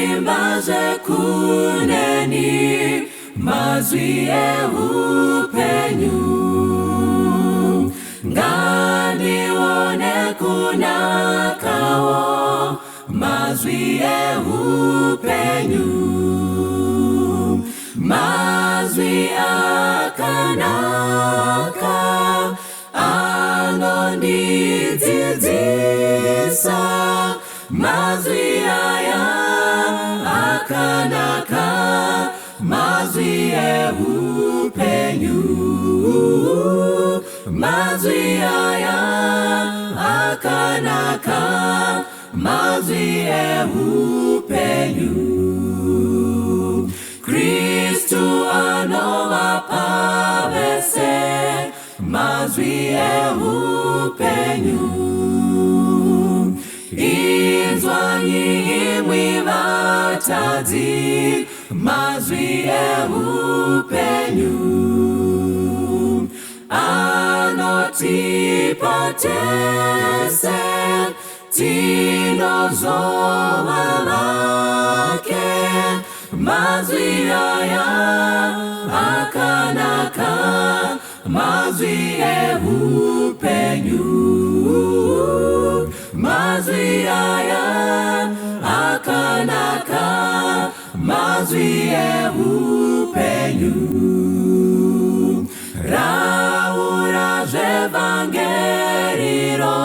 imbaze kuneni mazwi eupenyu ngandione kunakawo mazwi eupenyu mazwi akanaka anondidzidzisa mazwi aya akanaka mazwi eupenyu mazwi aya akanaka mazwi eupenyu Kristu anovapa vese mazwi eupenyu inzwanyi imwi vatadzi mazwi eupenyu anotipa tese tinozova vake mazwi aya akanaka mazwi eupenyu mazwi aya akanaka mazwi eupenyu raura zvevangeriro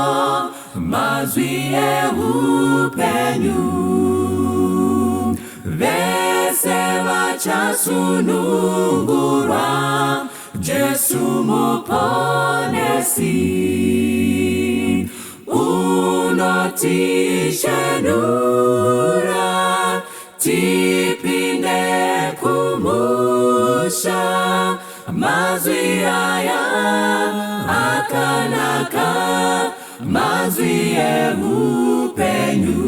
mazwi eupenyu vese vachasunungurwa Jesu muponesi unotishenura tipinde kumusha mazwi aya akanaka mazwi eupenyu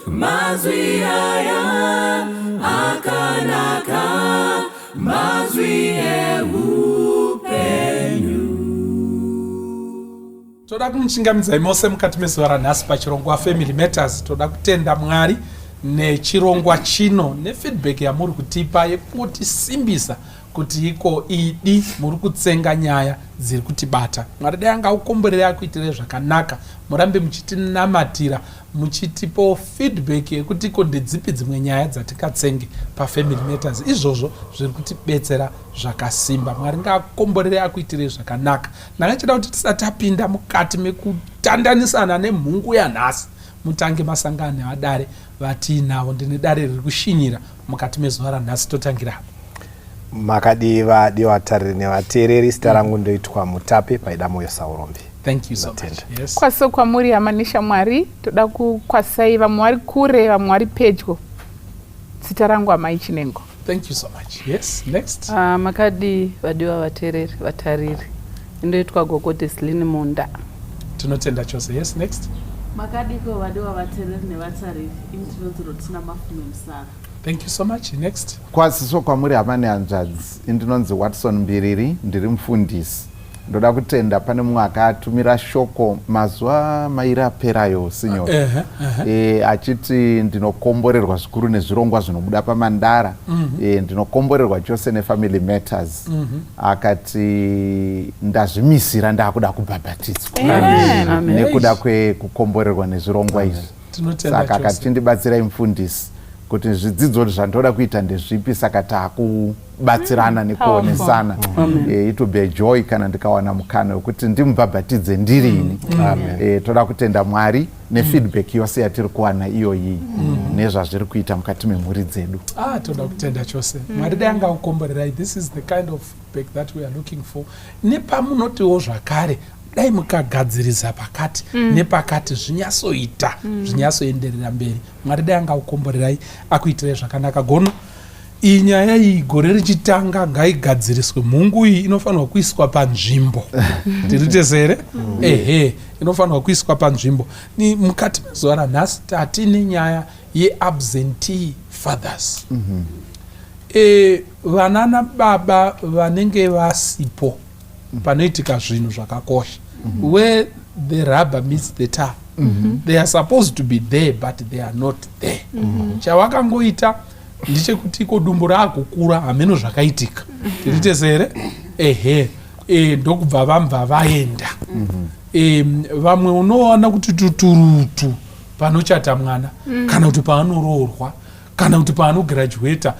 mazwi aya akanaka mazwi eupenyu. Toda kumuchingamidza mose mukati mezuva ranhasi pachirongwa Family Matters. Toda kutenda Mwari nechirongwa chino nefeedback yamuri kutipa yekutisimbisa kuti iko idi muri kutsenga nyaya dziri kutibata. Mwari dai angaukomborere akuitire zvakanaka, murambe muchitinamatira muchitipo feedback yekuti iko ndedzipi dzimwe nyaya dzatikatsenge paFamily Matters. Izvozvo zviri kutibetsera zvakasimba. Mwari ngaakomborere akuitire zvakanaka. Ndangachida kuti tisati tapinda mukati mekutandanisana nemhungu yanhasi, mutange masangano adare vatinavo. Ndine dare riri kushinyira mukati mezuva ranhasi. Totangira makadiva divatariri nevateereri. Zita rangu ndoitwa Mutape paida moyo Saurombi. Thank you so much. Yes. Kwaso kwamuri amanisha Mwari, toda kukwasai vamwe vari kure vamwe vari pedyo. Zita rangu Amai Chinengo. Thank you so much. Yes, next. Makadi vadiwa vateereri vatariri, ndoitwa Gogote Silini Munda. Tinotenda chose. Yes, next. Makadi ko vadiwa vateereri nevatariri, indinodziro tina mafume Musara. Thank you so much. Next. Kwasiso kwamuri hamani hanzvadzi, indinonzi Watson Mbiriri, ndiri mufundisi. Ndoda kutenda pane mumwe akatumira shoko mazuva mairi aperayo sinyori. Achiti ndinokomborerwa zvikuru nezvirongwa zvinobuda paMandara. Ndinokomborerwa chose neFamily Matters. Akati ndazvimisira ndakuda kubhabhatidzwa nekuda kwekukomborerwa nezvirongwa izvi. Saka akati chindibatsirai mufundisi kuti zvidzidzo zvandoda kuita ndezvipi, saka takubatsirana nekuonesana. It will be a joy kana ndikawana mukana wekuti ndimubhabhatidze ndirini. Toda kutenda Mwari nefeedback yose yatiri kuwana iyoyi nezvazviri kuita mukati memhuri dzedu. Toda kutenda chose. Mwari dai angaukomborerai. This is the kind of feedback that we are looking for. Nepamunotiwo zvakare dai mukagadziriza pakati nepakati zvinyasoita zvinyasoenderera mberi. Mwari dai angaukomborerai akuitire zvakanaka. Gono iyi nyaya iyi gore richitanga ngaigadziriswe. Mhungu iyi inofanirwa kuiswa panzvimbo. Tiritezere? Inofanirwa kuiswa panzvimbo. Ni mukati mezuva ranhasi tatine nyaya yeabsentee fathers. Vana nababa vanenge vasipo panoitika zvinhu zvakakosha. Where the rubber meets the tar, They are supposed to be there but they are not there. Chavakangoita ndichekuti iko dumbu raakukura hameno zvakaitika. Tirite sere? Ndokubva vamva vaenda. Vamwe unoona kuti tuturutu panochata mwana kana kuti paanoroorwa kana kuti paanograduata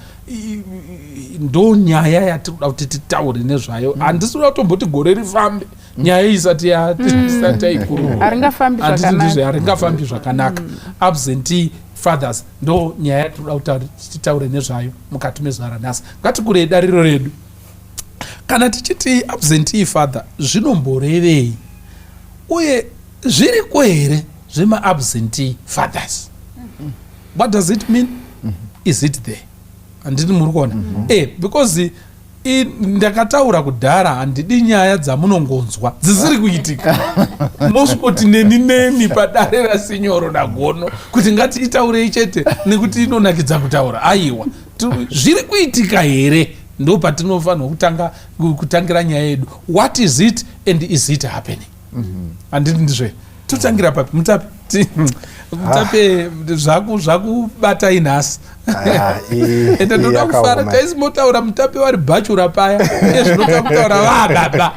ndo nyaya yatinoda kuti titaure nezvayo. Handisi kuda kutomboti gore rifambe nyaya isati yaikuruva haringafambi zvakanaka. Absentee fathers ndo nyaya yatinoda kuti titaure nezvayo mukati mezuva ranhasi. Ngatikurei dariro redu. Kana tichiti absentee father zvinomborevei uye zviriko here zvema-absentee fathers? What does it mean? Is it there? Handiti muri kuona? Because ndakataura kudhara handidi nyaya dzamunongonzwa dzisiri kuitika. Mosvoti neni padare rasinyoro nagono kuti ngatiitaurei chete nekuti inonakidza kutaura. Aiwa, zviri kuitika here? Ndo patinofanira kutangira nyaya yedu. What is it and is it happening? Handiti ndizve totangira papi Mutape? Mutape zvakubata inhasi. Ende ndoda kufara taisimotaura Mutape wari bhachura paya ezvinoda kutaura vababa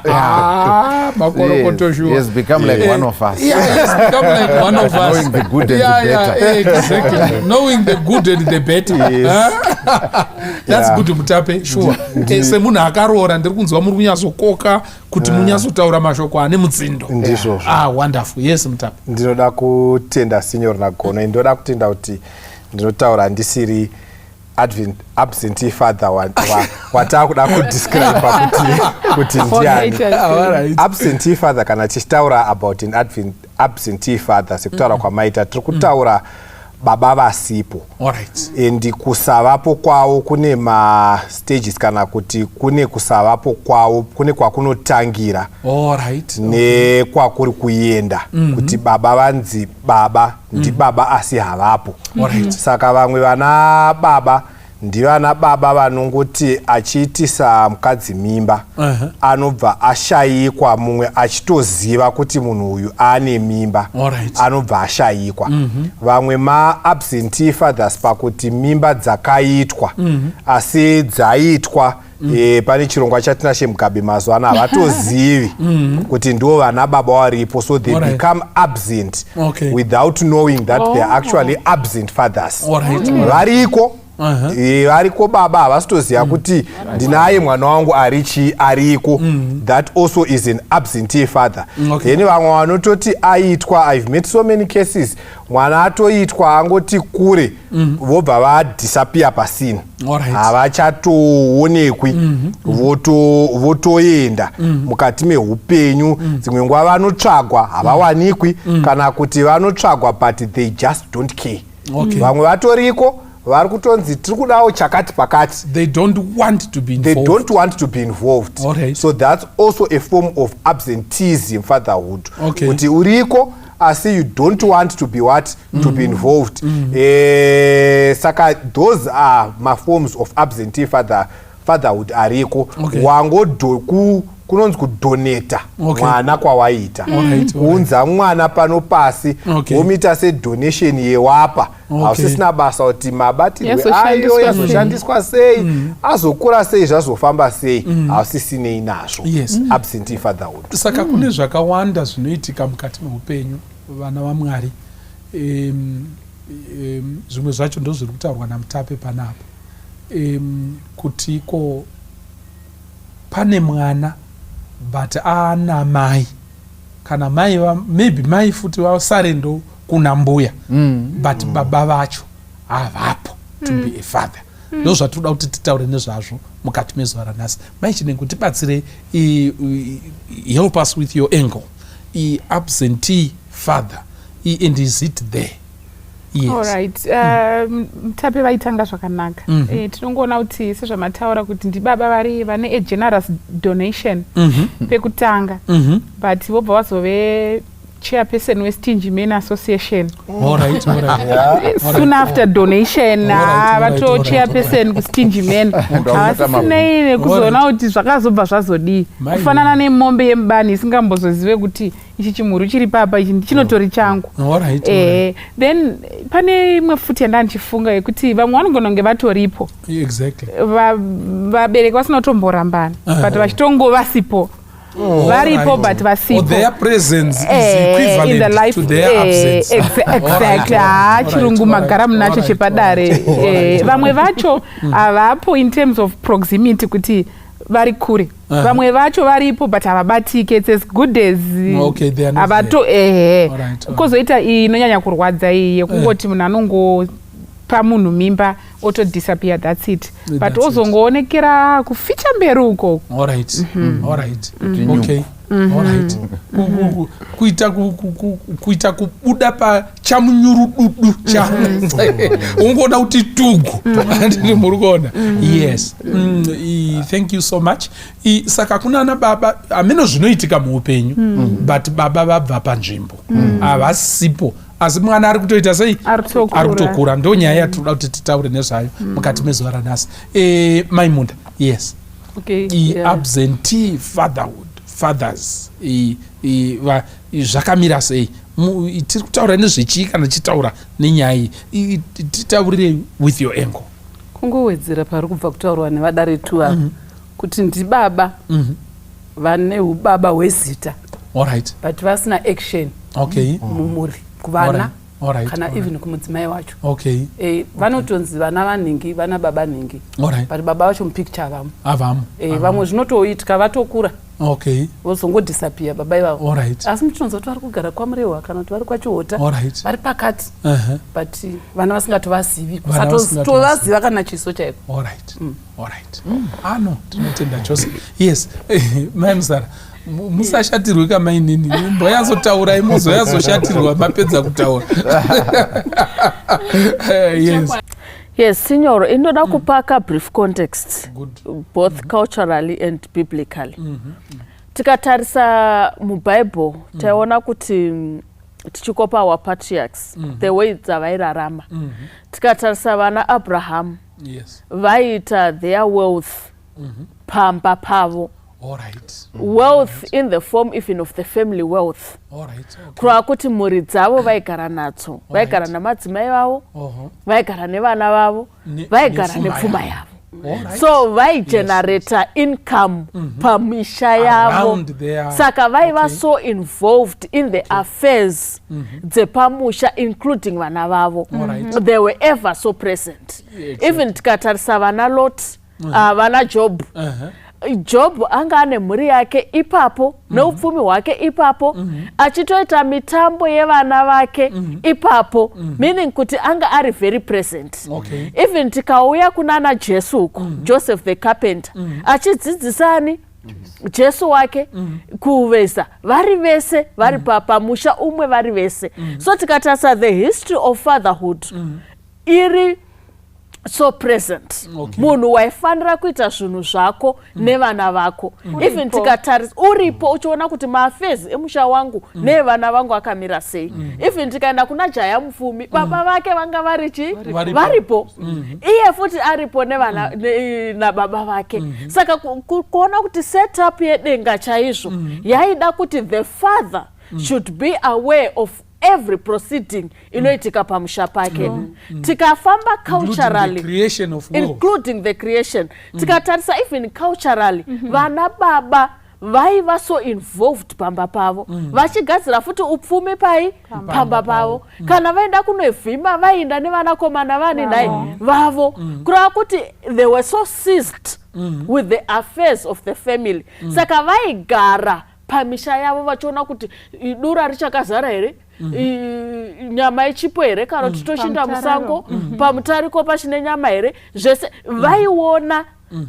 makorokoto shuwa. He has become like one of us. He has become like one of us. Knowing the good and the better. Exactly. Knowing the good and the better. That's good Mutape, sure. Semunhu akaroora ndiri kunzwa muri kunyazokoka kuti munyazotaura mashoko ane mutsindo. Wonderful. Yes Mutape. Ndinoda kutenda signor Nagono. Ndoda kutenda kuti ndinotaura ndisiri absentee father watakuda kudescribe kuti ndiani. Absentee father kana tichitaura about an absentee father sekutaura kwamaita tiri kutaura baba vasipo. And kusavapo kwavo kune stages kana kuti kune kusavapo kwavo kune kwakunotangira nekwakuri kuenda kuti baba vanzi baba ndi baba asi havapo. Saka vamwe vana baba ndivana baba vanongoti achiitisa mukadzi mimba anobva ashayikwa, mumwe achitoziva kuti munhu uyu ane mimba anobva ashayikwa. Vamwe ma-absentee fathers pakuti mimba dzakaitwa asi dzaitwa pane chirongwa chatinashe Mugabe mazuva ano havatozivi kuti ndo vana baba varipo, so they become absent without knowing that they are actually absent fathers. Variko variko baba havasitoziva kuti ndinaye mwana wangu ariko. That also is an absentee father. Then vamwe vanototi aitwa, I've met so many cases, mwana atoitwa angoti kure vobva vadisappear pasina, havachatoonekwi, votoenda mukati meupenyu. Dzimwe nguva vanotsvagwa havawanikwi, kana kuti vanotsvagwa but they just don't care. Vamwe vatoriko vari kutonzi tiri kudawo chakati pakati. They don't want to be involved. They don't want to be involved. So that's also a form of absenteeism fatherhood. Kuti uriko asi you don't want to be what? To be involved. Saka those are my forms of absentee fatherhood ariko. Kunonzi kudoneta mwana kwawaita, kuunza mwana pano pasi womita sedonation yewapa, hausisina basa kuti mabatirwe ayo yazoshandiswa sei, azokura sei, zvazofamba sei, hausisinei nazvo. Absentee fatherhood. Saka kune zvakawanda zvinoitika mukati meupenyu vana vaMwari. Zvimwe zvacho ndo zviri kutaurwa naMutape panapa, kuti iko pane mwana but ana mai kana mai maybe mai futi vasare ndo kuna mbuya but baba vacho havapo to be a father. Ndo zvatoda kuti titaure nezvazvo mukati mezuva ranhasi. Mai Chinenge kutibatsire, help us with your angle. Absentee father and is it there? Alright. Mutape vaitanga zvakanaka. Tinongoona kuti sezvamataura kuti ndibaba vari vane a generous donation pekutanga, but vobva vazove chairperson we-Stingy Men Association. Alright. Soon after donation vato chairperson ku-Stingy Men havasisinei nekuzoona kuti zvakazobva zvazodii kufanana nemombe yemubani isingambozozive kuti ichi chimhuru chiri papa ichi chinotori changu. Then pane imwe futi yandandichifunga yekuti vamwe vanogona kunge vatoripo vabereki vasinotomborambana but vachitongo vasipo varipo but vasipo. Their presence is equivalent in the life, to their absence. Exactly. Chirungu magara munacho chepadare. Vamwe vacho avapo in terms of proximity kuti vari kure. Vamwe vacho varipo but havabatike. It's as good as avato kozoita inonyanya kurwadza iyi yekungoti munhu anongo pamunhu mimba auto disappear, that's it. But ozongoonekera kuficha mberi uko. Alright. Kuita kubuda pa chamunyurududu cha ungoda kuti tugu ndiri murikona. Yes. Thank you so much. Saka kuna na baba ameno zvinoitika muupenyu but baba vabva panzvimbo avasipo asi mwana ari kutoita sei ari kutokura. Ndo nyaya yatoda kuti titaure nezvayo mukati mezuva ranhasi. Maimunda, yes. Absentee fatherhood, fathers zvakamira sei? Tiri kutaura nezvechii kana tichitaura nenyaya iyi? Titaurire with your angle. Kungowedzera pari kubva kutaurwa nevadaretu ava kuti ndibaba vane ubaba hwezita but vasina action mumuri kuvana kana even kumudzimai wacho. Vanotonzi vana vanhingi vana baba nhingi but baba vacho mupicture avamo. Vamwe zvinotoitika vatokura vozongodisappear baba ivavo asi muchinonzwa kuti vari kugara kwamurewa kana kuti vari kwachihota vari pakati but vana vasingatovazivi kusatovaziva kana chiso chaiko. Ano tinotenda chose. Yes. Maimzara musashatirwe kamainini mboyazotaurai muzoyazoshatirwa mapedza kutaura. Yes, Signor, inoda kupaka brief context both culturally and biblically. Tikatarisa muBible taiona kuti tichikopa our patriarchs the way dzavairarama. Tikatarisa vana Abraham vaita their wealth pamba pavo. Wealth in the form even of the family wealth. Kurava kuti mhuri dzavo vaigara nadzo, vaigara namadzimai vavo, vaigara nevana vavo, vaigara nepfuma yavo. So vaigenerata income pamisha yavo. Saka vaiva so involved in the affairs dzepamusha including vana vavo. They were ever so present. Even tikatarisa vana Lot, vana Job. Job anga ane mhuri yake ipapo neupfumi hwake ipapo achitoita mitambo yevana vake ipapo meaning kuti anga ari very present. Even tikauya kunana Jesu uko Joseph the carpenter achidzidzisani Jesu wake kuveza vari vese vari pamusha umwe vari vese. So tikatarisa the history of fatherhood iri so present. Munhu waifanira kuita zvinhu zvako nevana vako. Even tikatarisa uripo uchiona kuti maafezi emusha wangu nevana vangu akamira sei. Even tikaenda kuna jaya mupfumi baba vake vanga varipo. Iye futi aripo nevana nababa vake. Saka kuona kuti setup yedenga chaizvo yaida kuti the father should be aware of every proceeding inoitika pamusha pake. Tikafamba culturally including the creation. Tikatarisa even culturally vana baba vaiva so involved pamba pavo. Vachigadzira futi upfumi pamba pavo. Kana vaenda kunovhima vainda nevanakomana vane nai vavo. Kurava kuti they were so seized with the affairs of the family. Saka vaigara pamisha yavo vachiona kuti dura richakazara here, nyama ichipo here, kana titoshinda musango pamutariko pachine nyama here, zvese vaiona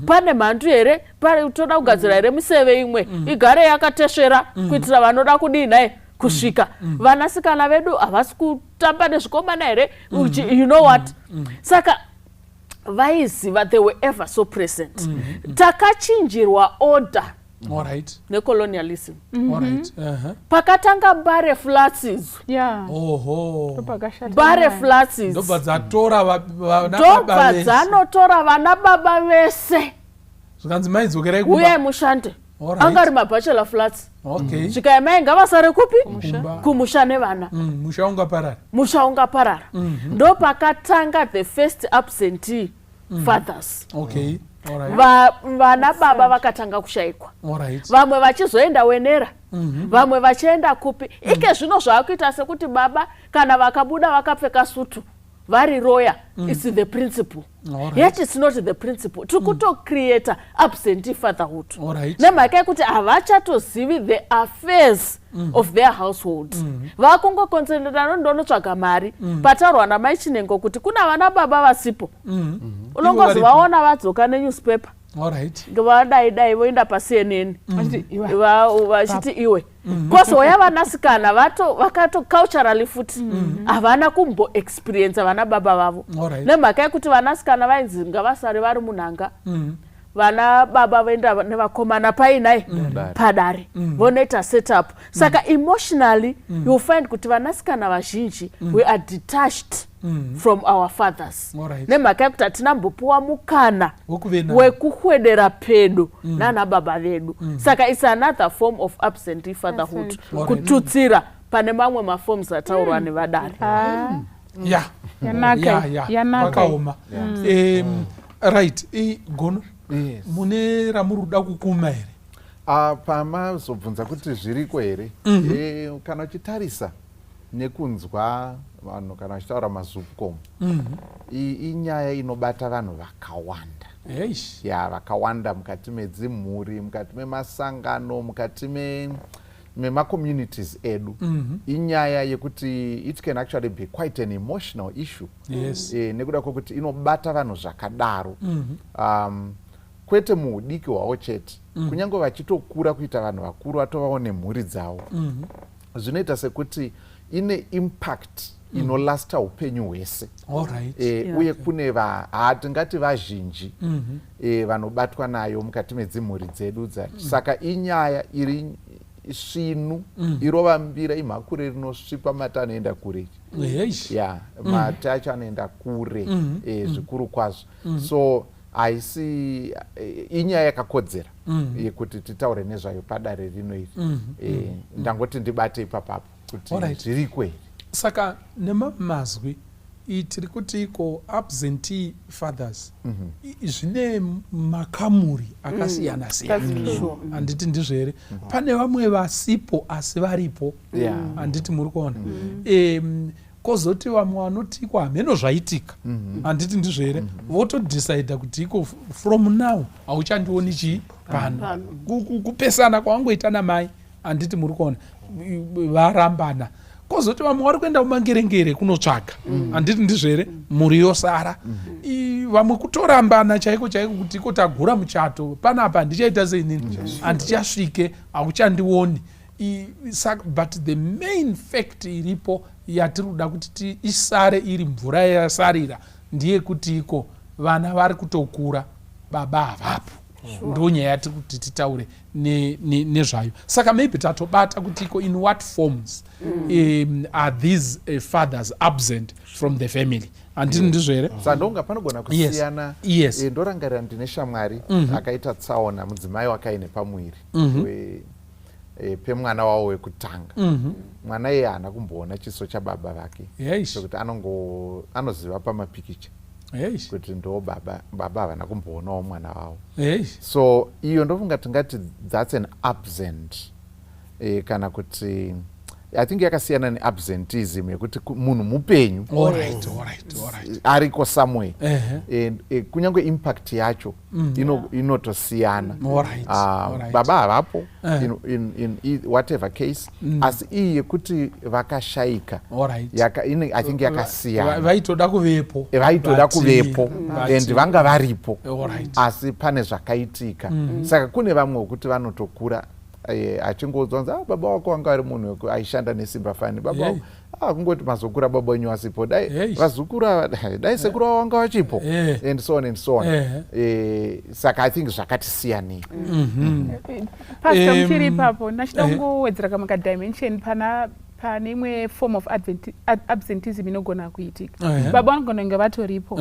pane mhandu here, toda kugadzira here miseve imwe igare yakatesvera kuitira vanoda kudini kusvika. Vanasikana vedu havasi kutamba nezvikomana here, you know what. Saka vaiziva they were ever so present. Takachinjirwa order Alright. necolonialism. Alright. Pakatanga bare flats izo. Yeah. Oho. Bare flats izo. Ndobva dzatora vana Ndobva baba vese. dzanotora vana baba vese. Zvikanzi maidzokerai Uyai mushande. Angari mabachelor flats. Okay. Zvikayamai ngavasare kupi? Kumusha nevana. Musha ungaparara. Musha ungaparara. Ndo pakatanga the first absentee fathers. Okay. Vana baba vakatanga kushayikwa. Vamwe vachizoenda wenera. Vamwe vachienda kupi. Ike zvino zvaakuita sekuti baba kana vakabuda vakapfeka sutu vari roya. It's the principle. Yet it's not the principle. Tikuto create absentee fatherhood. Nemhaka yekuti havachatozivi the affairs of their households. Vakungo concentrate ndonotsvaga mari. Patarwa namai Chinengo kuti kuna vana baba vasipo. Unongozovaona vadzoka nenewspaper. Ngavadai voenda paCNN. Vachiti iwe. Koso waya vanasikana vakato culturally futi. Havana kumbo experience vana baba vavo. Nemhaka yekuti vanasikana vainzi ngavasare vari munhanga. Vana baba vaenda nevakomana painai padare vonoita setup. Saka emotionally you find kuti vanasikana vazhinji we are detached from our fathers. Nemhaka yekuti hatinambopiwa mukana wekuhwedera pedo nana baba vedu. Saka it's another form of absentee fatherhood. Kututsira pane mamwe maforms ataurwa nevadare. Vakaoma. Right. Gono. Mune ramuruda kukuma here? Pamazobvunza kuti zviriko here. Kana uchitarisa nekunzwa vanhu kana vachitaura mazupcom, inyaya inobata vanhu vakawanda. Vakawanda mukati medzimhuri, mukati memasangano, mukati mema-communities edu. Inyaya yekuti it can actually be quite an emotional issue. Nekuda kwokuti inobata vanhu zvakadaro. Kwete muudiki hwavo chete. Kunyange vachitokura kuita vanhu vakuru vatovawo nemhuri dzavo. Zvinoita sekuti ine impact inolasta upenyu hwese. Uye kune hatingati vazhinji vanobatwa nayo mukati medzimhuri dzedu. Saka inyaya iri svinu, irova Mbira, imhakure rinosvipa mata anoenda kure. Mata acho anoenda kure zvikuru kwazvo. So haisi inyaya yakakodzera yekuti titaure nezvayo padare rino iri. Ndangoti ndibate ipapapo kuti zviriko here. Saka nemamazwi tiri kuti iko absentee fathers zvine makamuri akasiyana siyana. Handiti ndizvo here? Pane vamwe vasipo asi varipo. Handiti muri kuona? Kozoti vamwe vanoti hameno zvaitika. Handiti ndizvo here? Votodecida kuti iko from now hauchandioni chii pano. Kupesana kwavangoita namai. Handiti muri kuona? Varambana. Kozoti vamwe vari kuenda kumangerengere kunotsvaga. Handiti ndizvo here? Mhuri yosara. Vamwe kutorambana chaiko chaiko kuti iko tagura muchato. Panapa handichaita seinini. Handichasvike, hauchandioni. But the main fact iripo yatiri kuda kuti isare iri mvura yasarira ndiye kuti iko vana vari kutokura, baba havapo. Ndo nyaya yatiri kuti titaure nezvayo. Saka maybe tatobata kuti iko in what forms are these fathers absent from the family. Handiti ndizvo here? Sandonga panogona kusiyana. Ndorangarira ndine shamwari akaita tsaona mudzimai wakaine pamwiri pemwana wavo wekutanga. Mwana iye haana kumboona chiso chababa vake. Sokuti anoziva pamapikicha kuti ndo baba havana kumboonawo mwana wavo. So iyo ndofunga tingati that's an absent. Kana kuti I think yakasiyana neabsenteeism yekuti munhu mupenyu ariko somewhere. Kunyange impact yacho inotosiyana. Baba havapo in whatever case. Asi iyi yekuti vakashayika I think yakasiyana. Vaitoda kuvepo. And vanga varipo. Asi pane zvakaitika. Saka kune vamwe wekuti vanotokura achingodzonza baba wako wanga ari munhu aishanda nesimba fani, baba kungoti mazokura baba wenyu asipo, dai vazukura, dai sekuru wanga wachipo, and so on and so on. Saka I think zvakatisiyanei. Pastor mchiri papo nachida kungowedzera kamwe kadimension pane imwe form of absenteeism inogona kuitika. Baba vanogona kunge vatoripo,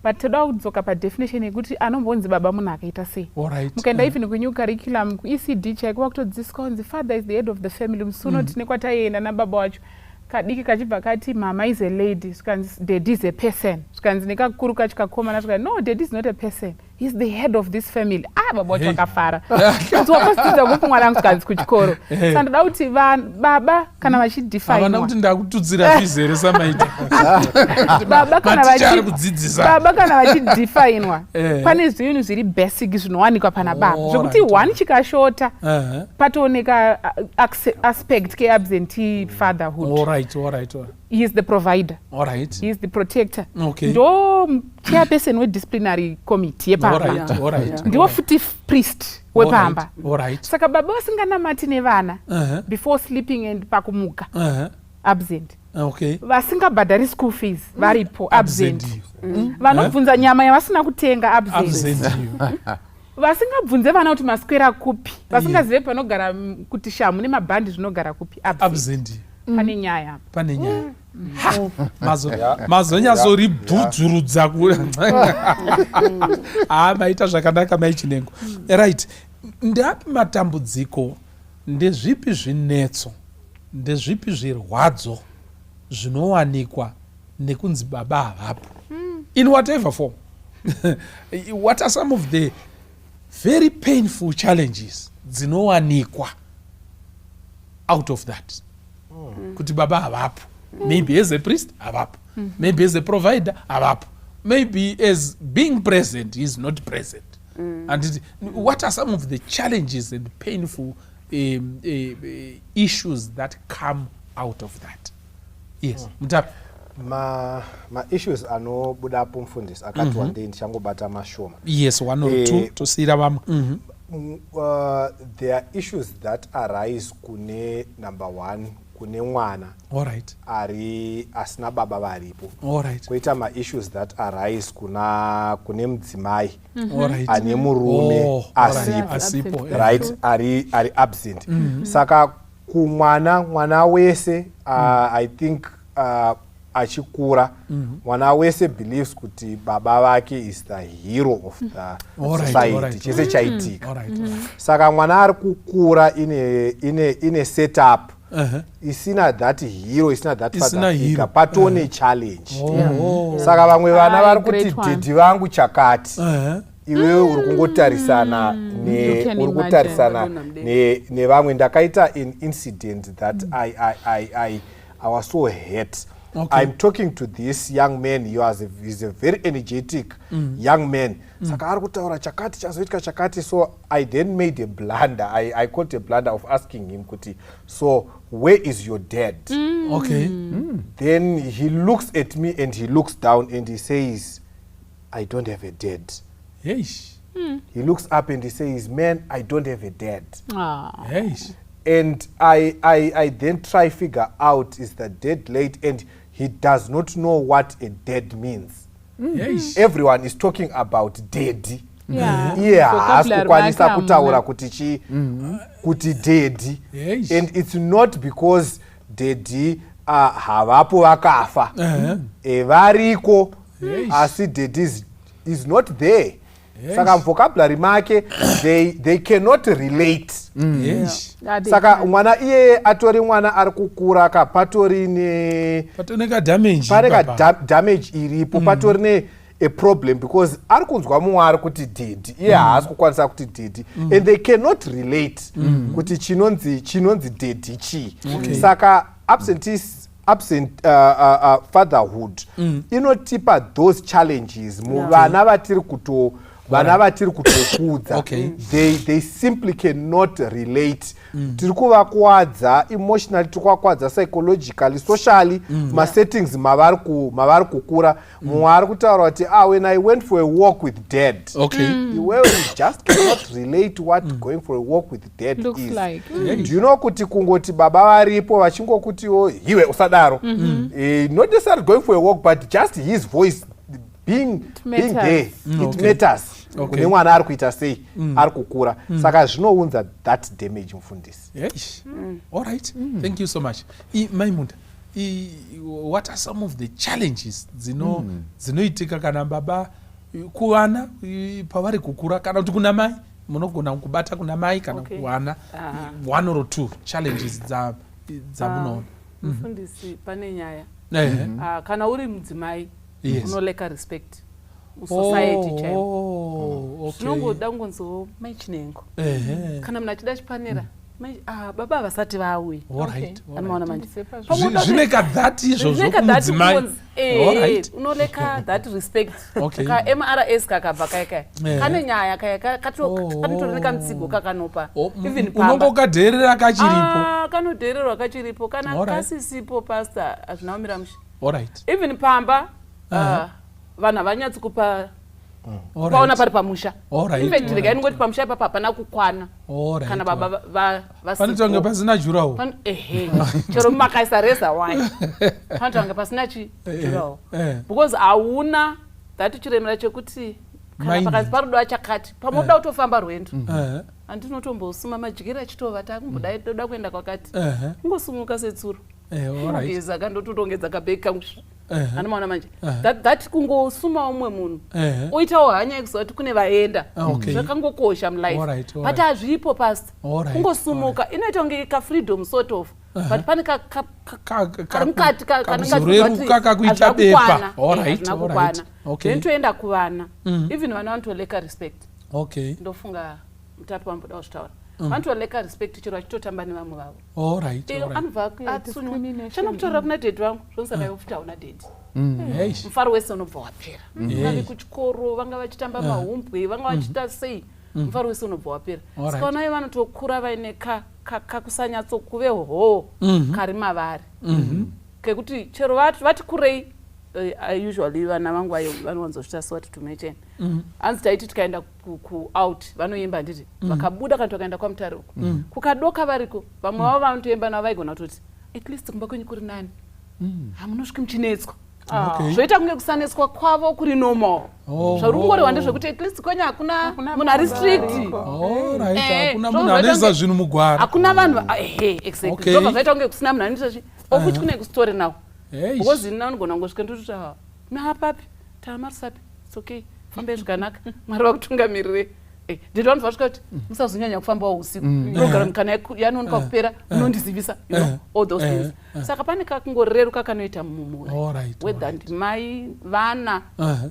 but toda kudzoka padefinition yekuti anombonzi baba munhu akaita sei. Mukaenda even kunew curriculum kuECD chaiko vakutodzidziswa kunzi father is the head of the family. Musuno tine kwataienda nababa wacho kadiki kachibva kati mama is a lady, zvikanzi daddy is a person, zvikanzi nekakuru kacho kakomana zvikanzi no, daddy is not a person, he is the head of this family. Baba wacho akafara kuti wakasidza kupi mwana wangu zvikanzi kuchikoro. Saka ndoda kuti baba kana vachidefine avana kuti ndakutudzira fizere samaita baba kana vachidefinwa pane zvinhu zviri basic zvinowanikwa pana baba zvokuti one chikashota patooneka aspect keabsentee fatherhood. He is the provider. He is the protector. Ndo chairperson wedisciplinary committee yepamba. Ndiwo futi priest wepamba. Saka baba vasinganamati nevana before sleeping and pakumuka absent. Vasingabhadhari school fees varipo absent. Vanobvunza nyama yavasina kutenga absent. Vasingabvunze vana kuti maswera kupi, vasingazive panogara kuti shamu nemabhandi zvinogara kupi absent. Pane nyaya. Mazonyazoribvudzurudza maita zvakanaka maichinengo. Right. Ndapi matambudziko, ndezvipi zvinetso, ndezvipi zvirwadzo zvinowanikwa nekunzi baba havapo, in whatever form. What are some of the very painful challenges dzinowanikwa out of that? Kuti baba havapo, maybe as a priest havapo, maybe as a provider havapo, maybe as being present he is not present. And what are some of the challenges and painful issues that come out of that? Yes. Ma issues anobudapo mfundisi akati wandei ndichangobata mashoma. Yes, one or two tosira vamwe. There are issues that arise kune number one, kune mwana ari asina baba varipo. Koita ma issues that arise kune mudzimai ane murume asipo, right, ari absent. Saka mwana wese I think achikura mwana wese believes kuti baba vake is the hero of the society, chese chaitika. Saka mwana ari kukura ine setup isina that hero, isina that father figure, patone challenge. Saka vamwe vana vari kuti daddy vangu chakati, iwewe uri kungotarisana nevamwe. Ndakaita an incident that I was so hurt. I'm talking to this young man. He's a very energetic young man. Saka ari kutaura chakati chazoitika chakati. So I then made a blunder. I caught a blunder of asking him kuti, so where is your dad? Then he looks at me and he looks down and he says, I don't have a dad. He looks up and he says, man, I don't have a dad. And I then try figure out, is the dad late? And he does not know what a dad means. Everyone is talking about daddy. Hasikukwanisa kutaura kuti daddy. And it's not because daddy havapo vakafa. Variko asi daddy is not there. Saka vocabulary make they cannot relate. Saka mwana iye atori mwana ari kukura ka patori damage iripo, patori ne a problem because ari kunzwa mumwe ari kuti daddy, iye haasi kukwanisa kuti daddy, and they cannot relate kuti chinonzi daddy chi. Saka absent fatherhood inotipa those challenges muvana vatiri vana vatiri kutokudza they simply cannot relate. Tiri kuvakuwadza emotionally, tiri kuvakuwadza psychologically, socially, masettings mavari kukura. Mumwe ari kutaura kuti when I went for a walk with dad, iwewe you just cannot relate what going for a walk with dad looks is like. Do you know kuti kungoti baba varipo vachingokutiwo iwe usadaro, not necessarily going for a walk but just his voice being there, it matters. Kune mwana ari kuita sei ari kukura, saka zvinounza that damage mufundisi. All right, thank you so much. Maimunda, what are some of the challenges dzinoitika kana baba kuvana pavari kukura, kana kuti kuna mai munogona kubata kuna mai kana kuvana, one or two challenges dzamunoona? Mufundisi, pane nyaya kana uri mudzimai unoleka respect musociety chaivo. Zvinongoda kungonziwo mai chinengo kana munhu achida chipanera baba havasati vauya. Anomaona manje zvineka that izvozvo kumudzimai unoleka that respect. Ka MRS kakabva kaikai kane nyaya kanotori nekamutsigo kakanopa unongokadherera kachiripo, kanodhererwa kachiripo kana kasisipo pastor hazvina kumira mushe. Even pamba vanhu havanyatsi kupa paona pari pamusha. Infact regai ningoti pamusha ipapa hapana kukwana kana baba panotange pasina jurawo. Chero makaisa reza wine panotange pasina jurawo because hauna that chiremera chekuti kana pakazi parudo achakati pamoda kutofamba rwendo handinotombosuma majikira achitova takumboda kuenda kwakati kungosumuka setsuro kugeza kandototongedza kabheki kangu anomaona manje that kungosuma umwe munhu oitawo hanya yekuziva kuti kune vaenda zvakangokosha mulife but hazvipo past kungosumuka inoita kunge kafreedom sort of but pane karimukati kazoreruka kakuita bepa. Then toenda kuvana even vana vanotoleka respect. Ndofunga mutapi wamboda kuzvitaura vanotoleka respect chero vachitotamba nevamwe vavo. Anobva chana kutorera kuna dhedhi vangu zvonsaka yofuta una dhedhi mufaro wese unobva wapera. Vavi kuchikoro vanga vachitamba mahumbwe vanga vachita sei mufaro wese unobva wapera. Saka vanai vanotokura vaine kakusanyatsokuve kari mavari kekuti chero vati kurei. Usually vana vangu vanowanzosvita sewati tumecheni hanzi taiti tikaenda kuout vanoimba nditi vakabuda kana takaenda kwamutare uko kukadoka variko vamwe vavo vanotoimba navo vaigona kutoti at least kumba kwenyu kuri nani hamunosviki muchinetswa. Zvoita kunge kusanetswa kwavo kuri normal zvarungorehwa ndezvekuti at least kwenyu hakuna munhu ari strict, hakuna munhu anoisa zvinhu mugwara, hakuna vanhu exactly. Zvobva zvaita kunge kusina munhu anoita okuti kune kustori nawo because nina unogona kungosvika ndototi mapapi tamarisapi it's okay fambai zvakanaka mwari vakutungamirire. Ndiri vanhu vasvika kuti musazonyanya kufambawo usiku program kana yanonoka kupera unondizivisa all those things. Saka pane kakungoreruka kanoita mumuri whether ndimai vana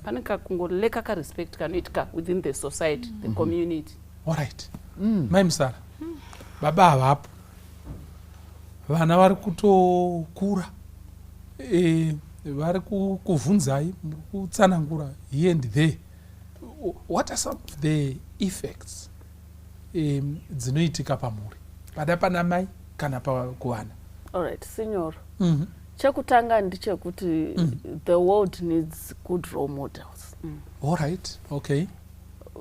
pane kakungoleka karespect kanoitika within the society the community. Mai Musara, baba havapo, vana vari kutokura vari kuvhunzai kutsanangura here and there. What are some of the effects dzinoitika pamhuri pada pana mai kana kuvana? Alright, signor. Chekutanga ndechekuti the world needs good role models.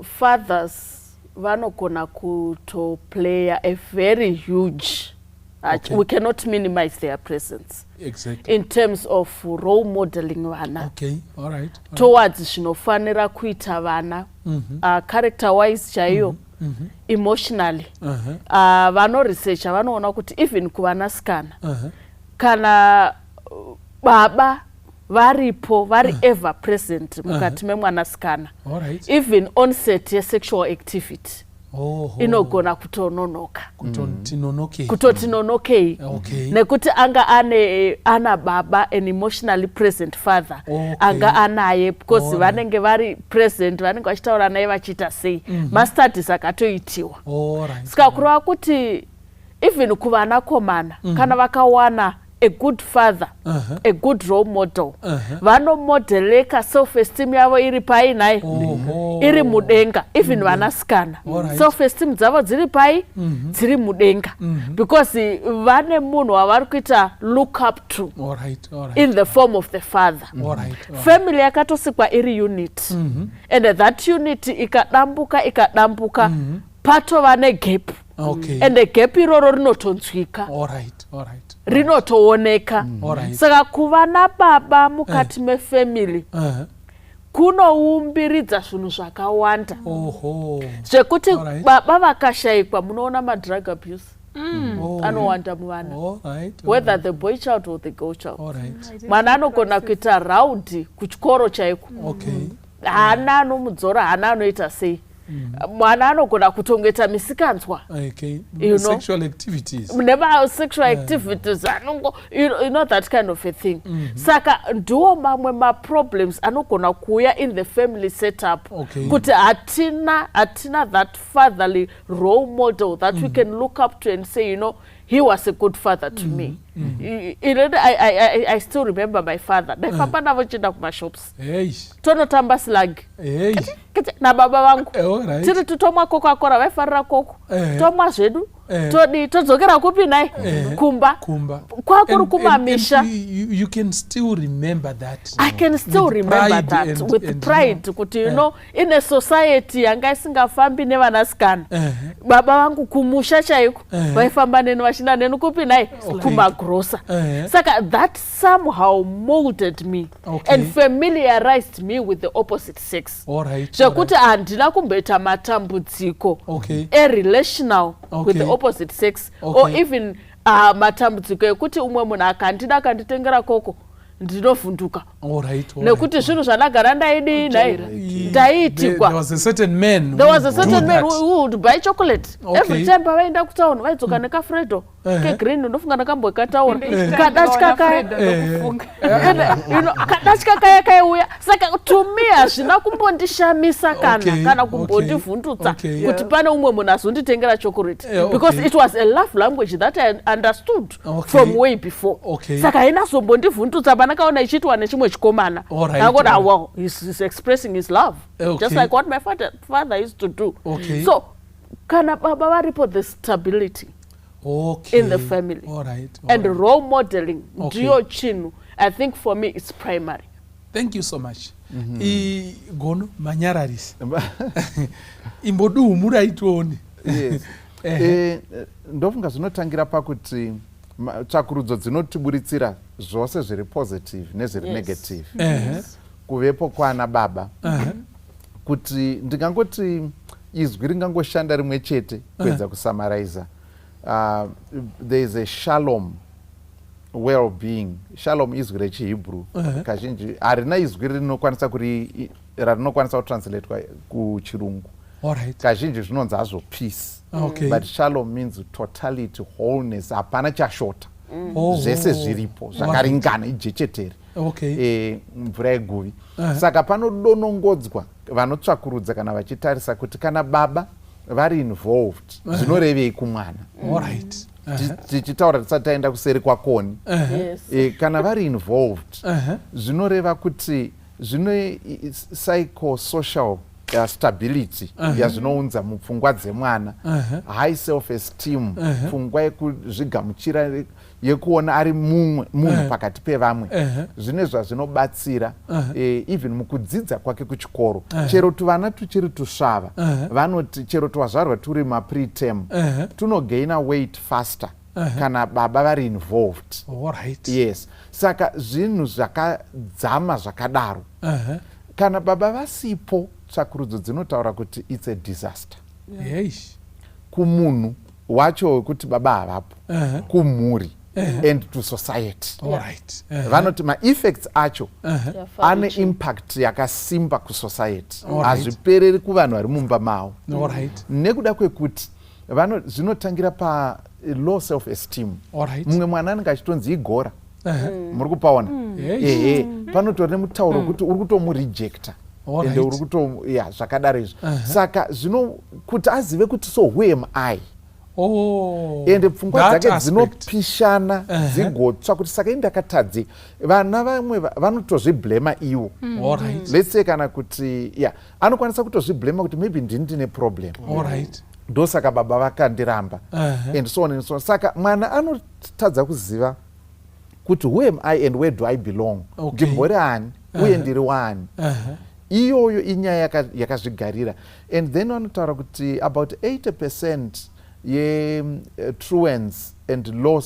Fathers vanogona kutoplay a very huge we cannot minimize their presence in terms of role modeling vana towards zvinofanira kuita vana character wise chaiyo emotionally. Vanoresearcha vanoona kuti even kuvanasikana kana baba varipo vari ever present mukati memwanasikana even onset yesexual activity inogona kutononoka kutoti nonokei nekuti anga ana baba an emotionally present father anga anaye because vanenge vari present vanenge vachitaura naye vachiita sei mastudies akatoitiwa saka kureva kuti even kuvanakomana kana vakawana a good father, a good role model, vanomodeleka self-esteem yavo iri pai nai, iri mudenga, even vanasikana. Self-esteem dzavo dziri pai, dziri mudenga. Because vane munhu wavari kuita look up to in the form of the father. Family yakatosikwa iri unit. And that unit ikadambuka, patova negap. And the gap iroro rinotonzwika. Rinotooneka. Saka kuva nababa mukati mefamily kunoumbiridza zvinhu zvakawanda. Zvekuti baba vakashayikwa munoona madrug abuse. Anowanda muvana. Whether the boy child or the girl child. Mwana anogona kuita raundi kuchikoro chaiko. Hana anomudzora, hana anoita sei. Mwana anogona kutongeta misikanzwa. Sexual activities. Never sexual activities. You know that kind of a thing. Saka ndiwo mamwe ma problems anogona kuya in the family setup. Kuti atina that fatherly role model that we can look up to and say, you know, he was a good father to me. You know, I still remember my father. Ndafamba navo chienda kuma shops. Tonotamba slag. Na baba vangu. Tiri tutomwa Coca-Cola vaifarira koko. Tomwa zvedu. Todi todzokera kupi nai kumba. Kwakuri kumamisha. You can still remember that. I can still remember that with pride. Kuti, you know, in a society yanga isingafambi nevanasikana. Baba vangu kumusha chaiko. Vaifamba nenu vachinda nenu kupi nai kumagrosa. Saka that somehow molded me and familiarized me with the opposite sex. Zvekuti handina kumboita matambudziko relational with the opposite sex or even matambudziko ekuti umwe munhu akandida akanditengera koko ndinovhunduka. Nekuti zvinhu zvandagara ndaiitikwa. There was a certain man who would buy chocolate. Every time vaenda kutown vaidzoka nekafredo kegreen ndofunga ndakambokataura kadatya kaya. Kadatya kaya kaiuya. Saka to me hazvina kumbondishamisa kana kumbondivhundutsa kuti pane umwe munhu azonditengera chocolate. Because it was a love language that I understood from way before. Saka haina zombondivhundutsa panakaona ichiitwa nechimwe chikomana. Nakoda wow, he's expressing his love. Just like what my father used to do. So kana baba varipo the stability in the family. And role modeling ndiyo chinhu. I think for me it's primary. Thank you so much. Gono manyararis. Imbodu muraitoni. Yes. Ndofunga zvinotangira pakuti tsvakurudzo dzinotiburitsira zvose zviri positive nezviri negative. Kuvepo kwana baba. Kuti ndingangoti izwi ringangoshanda rimwe chete kuedza kusummariza. There is a shalom well-being. Shalom izwi rechiHebrew. Kazhinji harina izwi rinokwanisa kutranslatewa kuchirungu. Kazhinji zvinonzi hazvo peace. But shalom means totality, wholeness, hapana chashota. Zvese zviripo zvakaringana ijechetere. Mvura yeguvi. Saka panodonongodzwa vanotsvakurudza kana vachitarisa kuti kana baba vari involved zvinorevei kumwana. Tichitaura tisati taenda kuseri kwakoni. Kana vari involved zvinoreva kuti zvino psychosocial stability yazvinounza mupfungwa dzemwana, high self esteem, pfungwa yekuzvigamuchira, yekuona ari munhu pakati pevamwe. Zvine zvazvinobatsira even mukudzidza kwake kuchikoro. Chero tuvana tuchiri tusvava vanoti chero twazvarwa turi mapreterm tunogaina weight faster kana baba vari involved. Yes. Saka zvinhu zvakadzama zvakadaro kana baba vasipo, tsvakurudzo dzinotaura kuti it's a disaster. Kumunhu wacho wekuti baba havapo, kumhuri and to society. Vanoti ma-effects acho ane impact yakasimba kusociety. Hazvipereri kuvanhu vari mumba mavo. Nekuda kwekuti zvinotangira pa low self esteem. Mumwe mwana anenge achitonzi igora. Muri kupaona? Panotori nemutauro kuti uri kutomurejecta. Ende uri zvakadaro izvo. Saka kuti azive kuti so who am I? ende pfungwa dzake dzinopishana dzigotsva kuti saka indakatadze. Vana vamwe vanotozviblema iwo. Let's say kana kuti anokwanisa kutozviblema kuti maybe ndine problem. Ndosaka baba vakandiramba and so on and so on. Saka mwana anotadza kuziva kuti who am I and where do I belong? Ndimbori ani uye ndiri wani. Iyoyo inyaya yakazvigarira. And then vanotaura kuti about 80% truants and low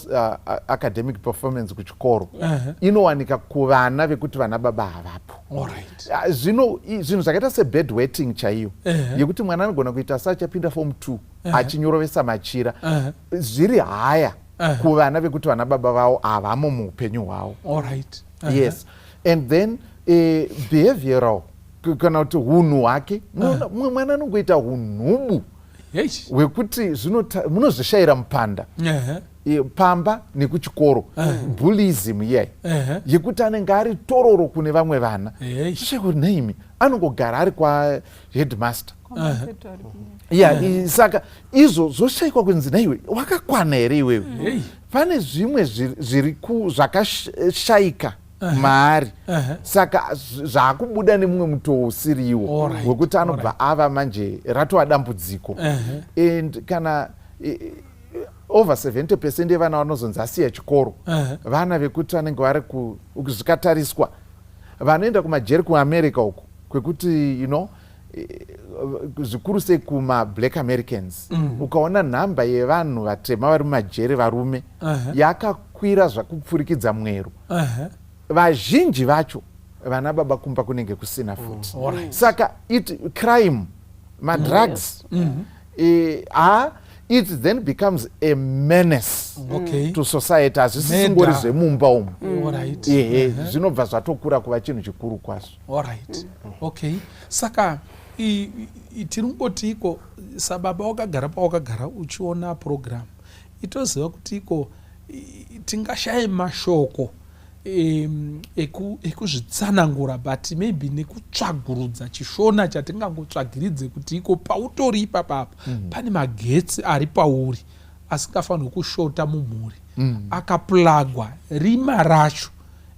academic performance kuchikoro inowanika kuvana vekuti vana baba havapo. Zvino zvinhu zvakaita sebed wetting chaiyo yekuti mwana anogona kuita saachapinda form 2 achinyorovesa machira zviri haya kuvana vekuti vana baba vavo havamo muupenyu hwavo. Yes. And then behavioral kana kuti hunhu hwake mumwe mwana anongoita hunhubu hwekuti munozvishayira mupanda pamba nekuchikoro bullyism yekuti anenge ari tororo kune vamwe vana zvichekunemi anongogara ari kwa headmaster. Saka izvo zvoshayikwa kunzi naiwe wakakwana here iwewe. Pane zvimwe zvakashayika maari saka zvaakubuda nemumwe mutoo usiriwo wekuti anobva ava manje ratova dambudziko. And kana over 70% yevana vanozonzi asiya chikoro vana vekuti vanenge vari zvikatariswa vanoenda kumajeri kuamerica uko kwekuti zvikuru sei kuma-black americans ukaona nhamba yevanhu vatema vari mumajeri varume yakakwira zvakupfurikidza mwero. Vazhinji vacho vana baba kumba kunenge kusina futi. Saka crime madrugs it then becomes a menace to society. Hazvisingori zvemumba umu zvinobva zvatokura kuva chinhu chikuru kwazvo. Saka tirungoti iko sababa wakagara pawakagara uchiona program itoziva kuti iko tingashaye mashoko ekuzvitsanangura but maybe nekutsvagurudza chishona chatingangotsvagiridze kuti iko pautori ipapapa pane magetsi ari pauri asingafanirwi kushota mumhuri akaplagwa rima racho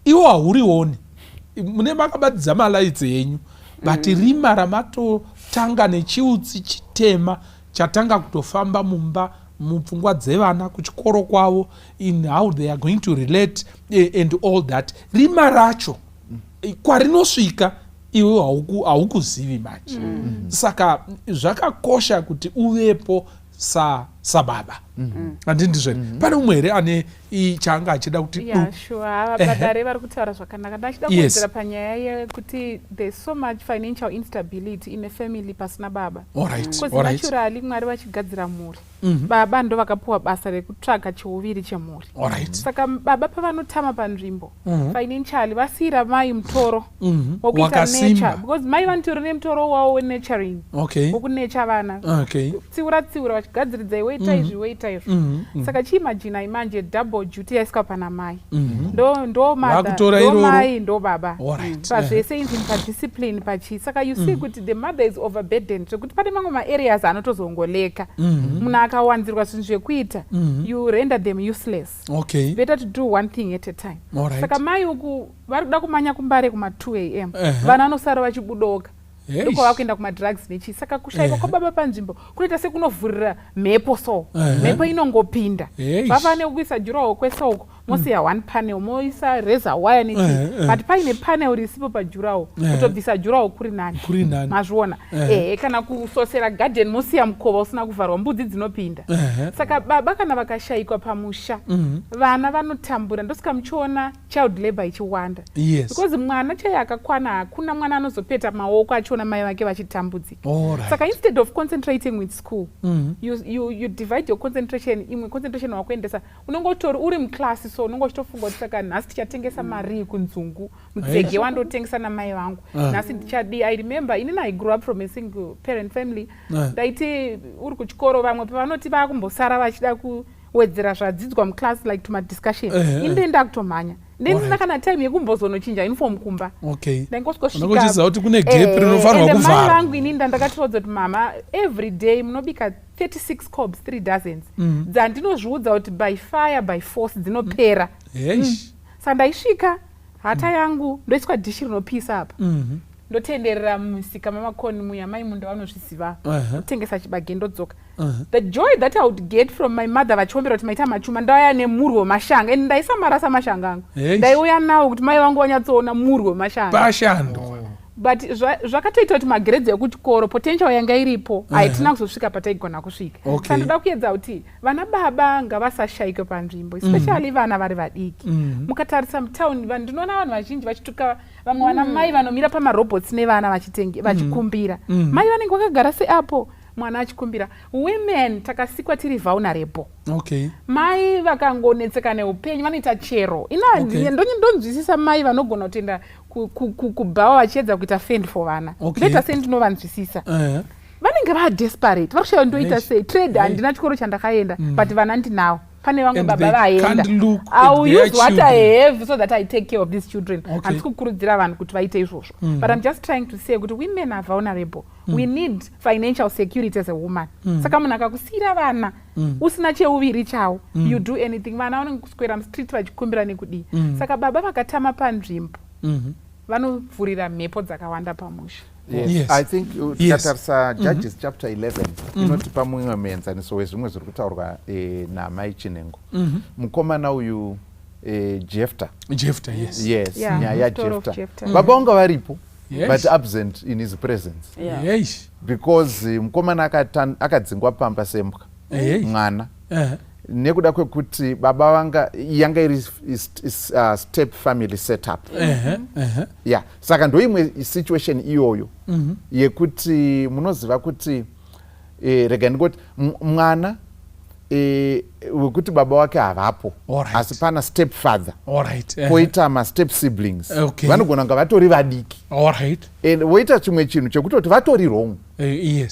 iwo haurioni mune makabatidza malaidzi enyu but rima ramatotanga nechiutsi chitema chatanga kutofamba mumba mupfungwa dzevana kuchikoro kwavo in how they are going to relate and all that rima racho kwarinosvika iwe haukuzivi manje. Saka zvakakosha kuti uvepo sababa. Andindizve pane umwe here ane chaanga achida kuti badare vari kutaura zvakanaka. Ndachida kuwedzera panyaya yekuti there's so much financial instability in a family pasina baba. Because naturally mwari vachigadzira mhuri baba ndo vakapiwa basa rekutsvaga cheuviri chemhuri. Saka baba pavanotama panzvimbo financially vasiyira mai mutoro wokuita nature because mai vanotori nemutoro wavo wenaturing wokunecha vana tsiura vachigadziridza iweita izvi weita izvo. Saka chiimagina imanje double duty yaiswa pana mai ndo mai ndo baba pazvese inzini padiscipline pachi. Saka you see kuti the mother is overburdened zvekuti pane mamwe maareas anotozongoleka munhu akawanzirwa zvinhu zvekuita you render them useless. Better to do one thing at a time. Saka mai uku vari kuda kumanya kumbare kuma 2 am vana vanosara vachibudoka ndiko vakuenda kumadrugs nechi. Saka kushayikwa kwababa panzvimbo kunoita sekunovhurira mhepo mhepo inongopinda vafanira kuisa jurawo kwesoko mosiya one panel moisa reza wire nechi but paine panel risipo pajurawo kutobvisa jurawo kuri nani mazviona kana kusosera garden mosiya mukova usina kuvharwa mbudzi dzinopinda. Saka baba kana vakashayikwa pamusha vana vanotambura ndosika muchiona child labor ichiwanda because mwana chaiye akakwana hakuna mwana anozopeta maoko achiona mai vake vachitambudzika. Saka instead of concentrating with school you divide your concentration. Imwe concentration wakuendesa unongotori uri muklasi so unongo uchitofunga kuti saka nhasi tichatengesa mari kunzungu mudzege wandotengesa namai vangu nhasi ndichadi. I remember inini I grew up from a single parent family. Ndaiti uri kuchikoro vamwe pavanoti vakumbosara vachida kuwedzera zvadzidzwa muclass like to my discussion inde ndakutomhanya ndisina kana time yekumbozonochinja uniform kumba. Okay. Ndaingosvika unochiziva kuti kune gap rinofanirwa mai kuvharwa. vangu ini ndandakataudza kuti mama every day munobika 36 cobs 3 dozens dzandinozviudza kuti by fire by force dzinopera. Saka ndaisvika hata yangu ndoiswa dhishi rinopisa apa ndotenderera musika mamakoni muya mai munda vanozviziva kutengesa chibage ndodzoka. The joy that I would get from my mother vachiombera kuti maita machuma ndauya nemurwi wemashanga and ndaisamarasa mashanga angu ndaiuya nawo kuti mai vangu vanyatsoona murwi wemashanga pashando. But zvakatoita kuti magrades ekuchikoro potential yanga iripo haitina kuzosvika pataigona kusvika. Saka ndoda kuedza kuti vana baba ngavasashayike panzvimbo especially vana vari vadiki. Mukatarisa mutauni ndinoona vanhu vazhinji vachituka vamwe vana mai vanomira pamarobots nevana vachikumbira. Mai vanenge vakagara seapo mwana achikumbira. Women takasikwa tiri vulnerable. Mai vakangonetseka neupenyu vanoita chero. Ndonzwisisa mai vanogona kutoenda kubhawa vachiedza kuita fend for vana. Ndoita sendinovanzwisisa. Vanenge vadesperate. Varikushaya ndoita sei trade handina chikoro chandakaenda but vana ndinawo. Pane vamwe baba vaenda. I will use what I have so that I take care of these children. Handisi kukurudzira vanhu kuti vaite izvozvo. But I'm just trying to say kuti women are vulnerable. We need financial security as a woman. Saka munhu akakusira vana usina cheuviri chawo you do anything. Vana vanongoswera mustreet vachikumbira nekudii. Saka baba vakatama panzvimbo vanovhurira mhepo dzakawanda pamusha. Yes. I think tikatarisa Judges chapter 11 inotipa mumwe muenzaniso wezvimwe zviri kutaurwa namai Chinengo. Mukomana uyu Jephthah. Yes, nyaya yaJephthah. Baba vanga varipo but absent in his presence. Because mukomana akadzingwa pamba sembwa mwana. Nekuda kwekuti baba vanga yanga iri step family setup. Saka ndoimwe situation iyoyo yekuti munoziva kuti rega ndingoti mwana wekuti baba wake havapo asi pana step father poita ma step siblings vanogona kunga vatori vadiki and woita chimwe chinhu chekutoti vatori wrong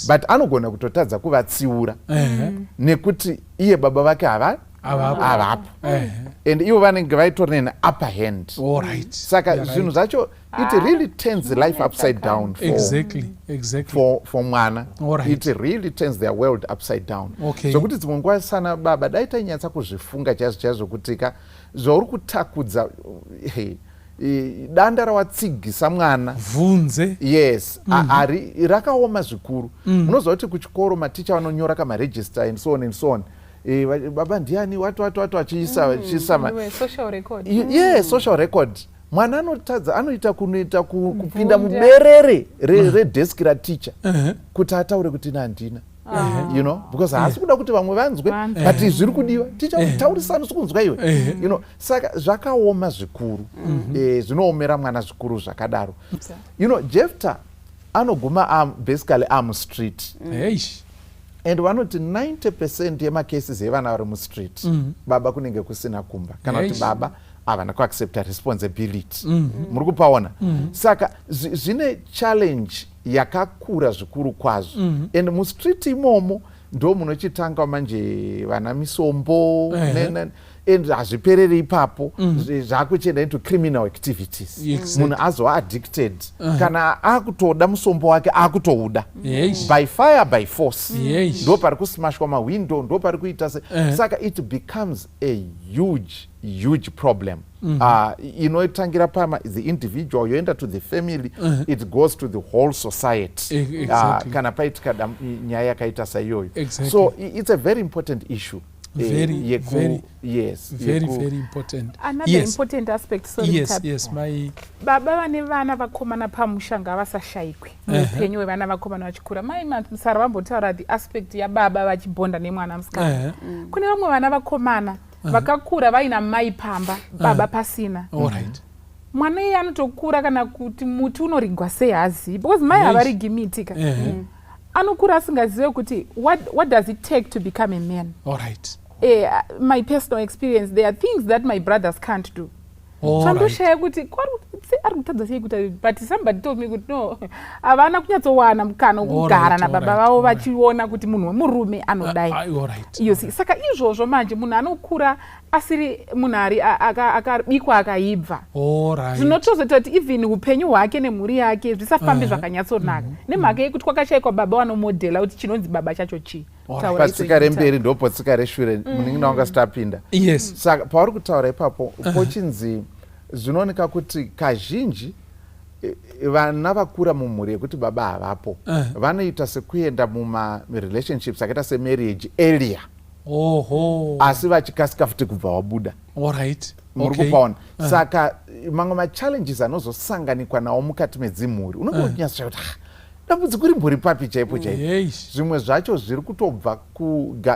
but anogona kutotadza kuvatsiura nekuti iye baba vake havapo and ivo vanenge vaitori ne upper hand. Saka zvinhu zvacho it really turns life upside down for mwana. It really turns their world upside down. So kuti dzimwe nguva sana baba dai tainyatsa kuzvifunga chaizvo kutika zvauri kutakudza danda rawatsigisa mwana vunze rakaoma zvikuru. Munoziva kuti kuchikoro maticha vanonyora kamaregister and so on and so on. Baba ndiani watu achiisa social record. Mwana anotadza anoita kupinda muberere redesk rateacher kuti ataure kuti nandina. You know, because haasi kuda kuti vamwe vanzwe but zviri kudiwa teacher taurisano sikunzwa iwe. You know, saka zvakaoma zvikuru. Zvinoomera mwana zvikuru zvakadaro. You know, Jephthah anoguma basically street. And vanoti 90% yemacases evana vari mustreet baba kunenge kusina kumba kana kuti baba havana kuaccepta responsibility. Muri kupaona. Saka zvine challenge yakakura zvikuru kwazvo. And mustreet imomo ndo munochitanga manje vana misombo and hazvipereri ipapo zvakuchienda into criminal activities. Munhu azova addicted kana akutoda musombo wake akutouda by fire by force. Ndo pari kusmashwa mawindow, ndo pari kuita saka it becomes a huge problem. Inotangira pama the individual yoenda to the family, it goes to the whole society. Kana paitika nyaya yakaita saiyoyo. So it's a very important issue. Very important. Another important aspect. My baba vane vana vakomana pamusha ngavasashayikwe upenyu hwevana vakomana vachikura. Mai Musara vambotaura the aspect yababa vachibhonda nemwana musikana. Kune vamwe vana vakomana vakakura vaina mai pamba baba pasina. Mwana iye anotokura kana kuti muti unorigwa sei haazivi because mai havarigi miti ka. Anokura asingazive kuti what does it take to become a man. My personal experience, there are things that my brothers can't do. Chandoshaya kuti ari kutadza sei kuti but somebody told me kuti no havana kunyatsowana mukana wokugara nababa vavo vachiona kuti munhu wemurume anodai iyo saka izvozvo manje munhu anokura asiri munhu ari akabikwa akaibva zvinotozoita kuti even upenyu hwake nemhuri yake zvisafambi zvakanyatsonaka nemhaka yekuti kwakashayikwa baba vanomodhela kuti chinonzi baba chacho chii patsika remberi ndopo tsika reshure munin'ina wanga sitapinda saka pauri kutaura ipapo pochinzi zvinooneka kuti kazhinji vana vakura mumhuri yekuti baba havapo vanoita sekuenda mumarelationships akaita semarriage earlier asi vachikasika futi kubva wabuda muri kupaona saka mamwe machallenges anozosanganikwa nawo mukati medzimhuri unongonyatsva kuti dambudziko rimbori papi chaipo chaipo zvimwe zvacho zviri kutobva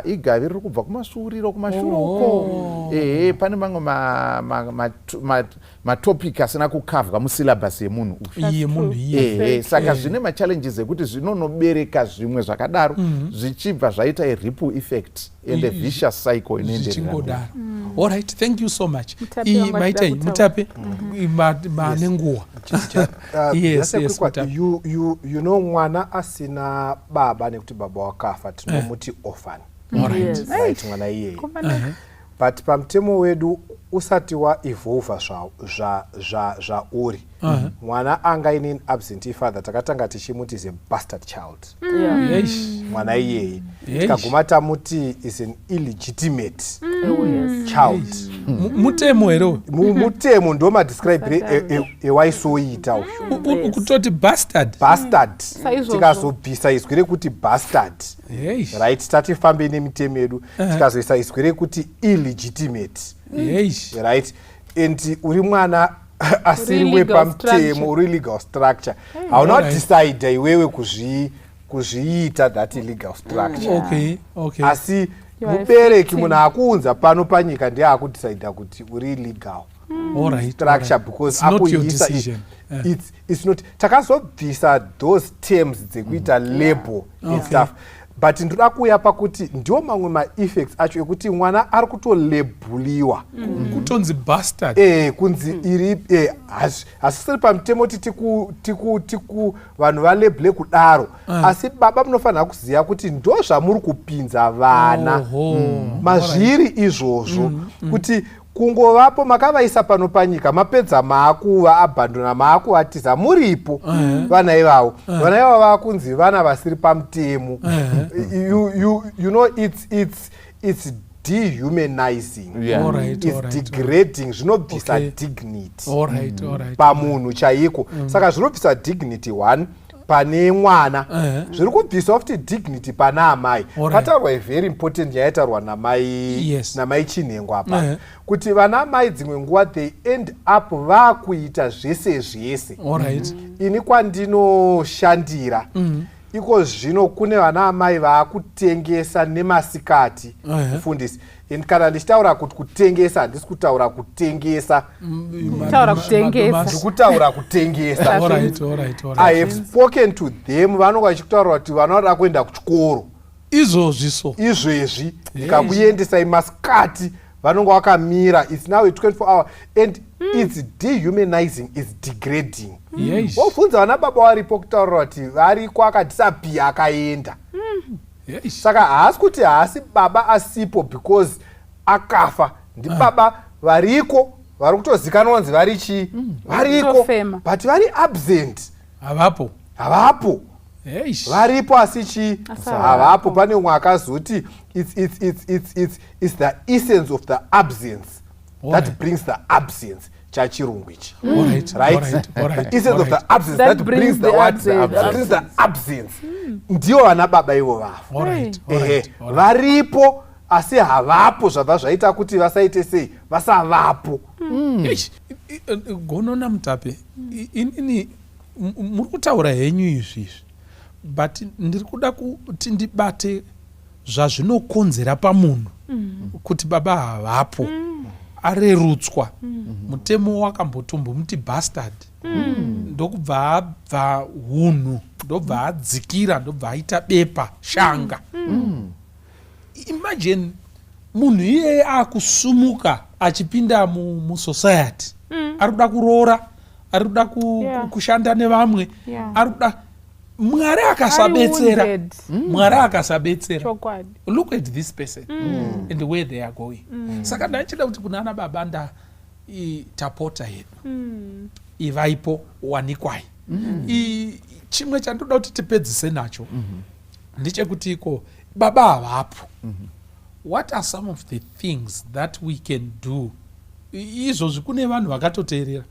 igavi riri kubva kumasuriro kumashure uko pane mamwe matopic asina kukavhwa musilabhasi yemunhu saka zvine machallenges ekuti zvinonobereka zvimwe zvakadaro zvichibva zvaita ripple effect and a vicious cycle inoenderera. Alright, thank you so much. Mutape manenguwa. Yes, you know mwana asina baba nekuti baba wakafa tinomuti orphan. Right, mwana iye. But pamtemo wedu usati wa evolve zvauri mwana anga ine absentee father takatanga tichimuti is a bastard child. Mwana iye tikaguma tamuti is an illegitimate child. Mutemo ero mutemo ndo madescribe ewaisoita ukutoti bastard tikazobvisa izwi rekuti bastard right tatifambe nemitemo yedu tikazoisa izwi rekuti illegitimate right and uri mwana asiri wepamutemo uri legal structure hauna decide iwewe kuzviita that illegal structure asi mubereki munhu akuunza pano panyika ndiye akudecida kuti uri legal structure because akuisa it's not takazobvisa those terms dzekuita label and stuff but ndoda kuuya pakuti ndio mamwe ma-effects acho ekuti mwana ari kutolebhuliwa kutonzi bastard kunzi iri hasisiri pamutemo kuti tiku vanhu valebhule kudaro asi baba munofanira kuziva kuti ndo zvamuri kupinza vana mazviri izvozvo kuti kungovapo makavaisa pano panyika mapedza maakuva abhandona maakuvatiza muripo vana ivavo vana ivavo vakunzi vana vasiri pamutemo you know it's dehumanizing it's degrading zvinobvisa dignity pamunhu chaiko saka zvinobvisa dignity one pane mwana zviri kubvisa futi dignity pana amai pataurwa very important yaitaurwa namai Chinhengo apa kuti vana amai dzimwe nguva they end up vakuita zvese zvese ini kwandinoshandira iko zvino kune vana amai vaakutengesa nemasikati mufundisi kana ndichitaura kuti kutengesa handisi kutaura kutengesa ndikutaura kutengesa I have spoken to them vanonga vachikutaura kuti vanoda kuenda kuchikoro izvezvi ndikakuendesai masikati vanonga vakamira it's now a 24 hour and it's dehumanizing it's degrading wobvunza vana baba varipo kutaura kuti variko akadisapia akaenda saka haasi kuti haasi baba asipo because akafa ndi baba variko vari kutozikanwa kunzi varichi variko but vari absent havapo varipo asi havapo pane umwe akazoti it's the essence of the absence that brings the absence chachirungu ichi essence of the absence that brings the absence ndiyo vana baba ivo vavo varipo asi havapo zvabva zvaita kuti vasaite sei vasavapo gonona Mutape inini muri kutaura henyu izvizvi but ndiri kuda kuti ndibate zvazvinokonzera pamunhu kuti baba havapo arerutswa mutemo wakambotumbu muti bastard ndokubva abva hunhu ndobva adzikira ndobva aita bepa shanga imagine munhu iyeye akusumuka achipinda musociety ari kuda kuroora ari kuda kushanda nevamwe, ari kuda Mwari akasabetsera. Mwari akasabetsera. Look at this person and where they are going. Saka ndachida kuti kunana babanda tapota yedu. Ivaipo wanikwai. Chimwe chandoda kuti tipedzise nacho. Ndechekuti iko baba avapo. What are some of the things that we can do? Izvozvi kune vanhu vakatoteerera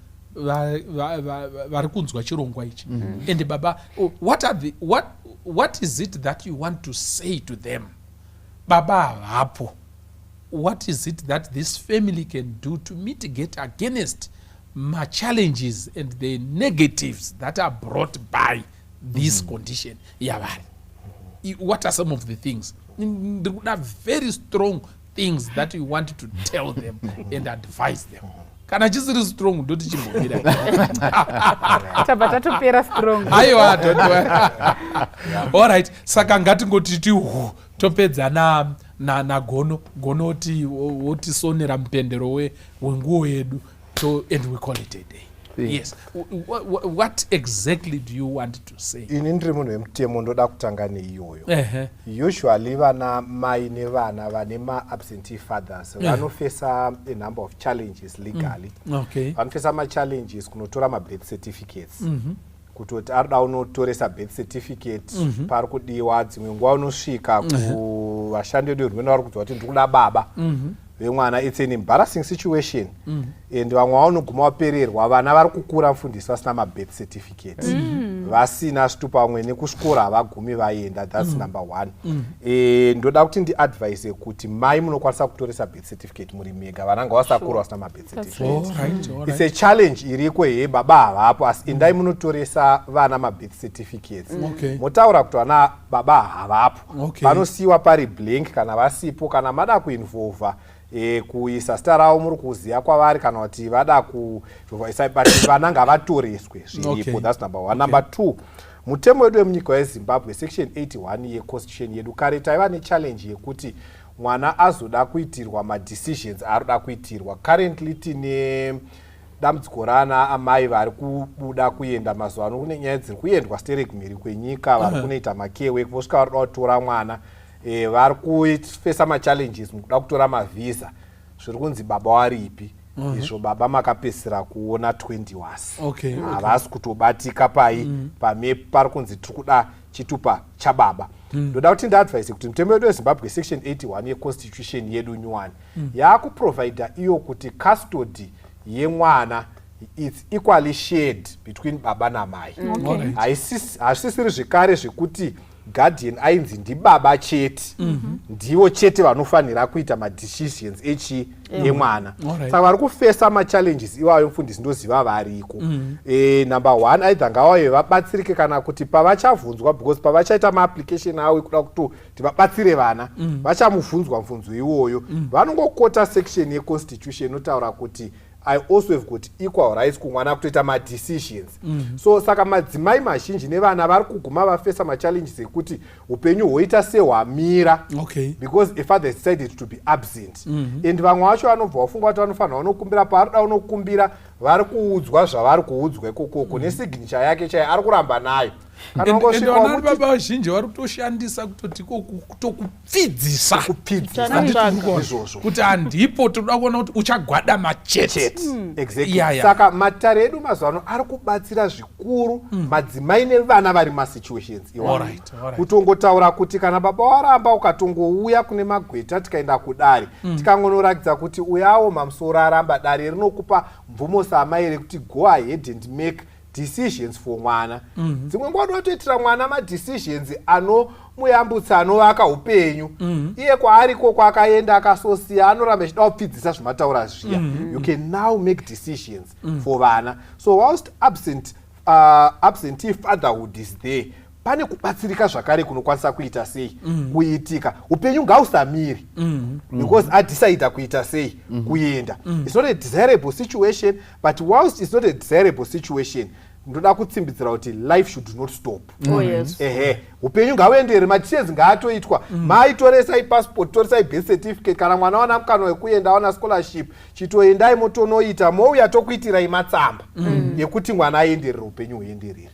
vari kunzwa chirongwa ichi. And baba, what is it that you want to say to them? Baba avapo. What is it that this family can do to mitigate against my challenges and the negatives that are brought by this condition? Yavari. What are some of the things? There would have very strong things that you want to tell them and advise them. Kana chisiri strong ndoti chimbobira. Tabatopera strong. Aiwa don't. All right. Saka ngatingoti topedza na gonoti woti sonera mpendero wenguo yedu, so and we call it a day. Yes. What exactly do you want to say? Ini ndiri munhu wemutemo ndoda kutanga neiyoyo. Usually vana mai nevana vane ma-absentee fathers vanofesa a number of challenges legally. Vanofesa ma-challenges kunotora ma-birth certificates. Kutoti arida unotoresa birth certificate pari kudiwa, dzimwe nguva unosvika kuvashandi vedu hurumende vari kunzwa kuti ndiri kuda baba vemwana. It's an embarrassing situation. And vamwe vanoguma vapererwa, vana vari kukura mufundisi vasina mabirth certificate, vasina zvitupa, vamwe nekusvikora havagumi vaenda. That's number one. Ndoda kuti ndiadvise kuti mai munokwanisa kutoresa birth certificate muri mega, vana ngavasakura vasina mabirth certificate. It's a challenge iriko baba havapo, asi endai munotoresa vana mabirth certificates. Motaura kuti vana baba havapo, vanosiyiwa pari blank kana vasipo, kana mada kuinvolva kuisa zita ravo muri kuziya kwavari, kana kuti vada kuisa, but vana ngavatoreswe zviripo. That's number one. Number two, mutemo wedu wemunyika weZimbabwe section 81 yeconstitution yedu kare taiva nechallenge yekuti mwana azoda kuitirwa madecisions aroda kuitirwa. Currently tine dambudziko rana amai vari kubuda kuenda mazuva ano, kune nyaya dziri kuendwa steregumiri kwenyika, vari kunoita makewe vosvika varoda kutora mwana, vari kufesa machallenges mukuda kutora mavhisa, zviri kunzi baba waripi. Izvo baba makapesera kuona 20 wasi. Havasi kutobatika pame pari kunzi tiri kuda chitupa chababa. Ndoda kuti ndiadvise kuti mutemo wedu weZimbabwe section 81 yeconstitution yedu nyuwani yaakuprovida iyo kuti custody yemwana it's equally shared between baba namai. Haisisiri zvekare zvekuti guardian ainzi ndibaba chete, ndivo chete vanofanira kuita madecisions yemwana. Saka vari kufesa machallenges iwayo mufundisi ndoziva variko. Number one, aidha ngavayo vabatsirike kana kuti pavachavhunzwa, because pavachaita maapplication avo ekuda kuti vabatsire vana, vachamubvunzwa mubvunzo iwoyo, vanongokota section yeconstitution inotaura kuti I also have got equal rights kumwana kutoita ma-decisions. So saka madzimai mazhinji nevana vari kuguma vafesa ma-challenges ekuti upenyu hwoita sehwamira, because a father decided to be absent. And vamwe vacho vanobva vafunga kuti vanofanira unokumbira, paaroda unokumbira vari kuudzwa zvavari kuudzwa ikokoko nesignature yake chaiyo ari kuramba nayo. Vana baba vazhinji vari kutoshandisa kutoti kutokupfidzisa kuti handipo, toda kuona kuti uchagwada machete. Saka matare edu mazuva ano ari kubatsira zvikuru madzimai nevana vari masituations iwayo. Kutongotaura kuti kana baba waramba ukatongouya kune magweta tikaenda kudare tikangonoratidza kuti uyawo mamusoro aramba, dare rinokupa mvumo samai rekuti go ahead and make decisions for mwana. Dzimwe nguva unotoitira mwana madecisions anomuyambutsa, anovaka upenyu. Iye kwaariko kwakaenda akasosiya, anoramba achida kupfidzisa zvimataura zviya. You can now make decisions for vana. So whilst absentee fatherhood is there, pane kubatsirika zvakare kunokwanisa kuita sei kuitika. Upenyu ngausamiri because adecide kuita sei kuenda. It's not a desirable situation, but whilst it's not a desirable situation, ndoda kutsimbidzira kuti life should not stop. Yes. Upenyu ngaendere, machezi ngaatoitwa. Mai toresai passport, toresai birth certificate, kana mwana wana mukana wekuenda wana scholarship, chitoendai motonoita, mouya tokuitirai matsamba yekuti mwana aenderere upenyu huenderere.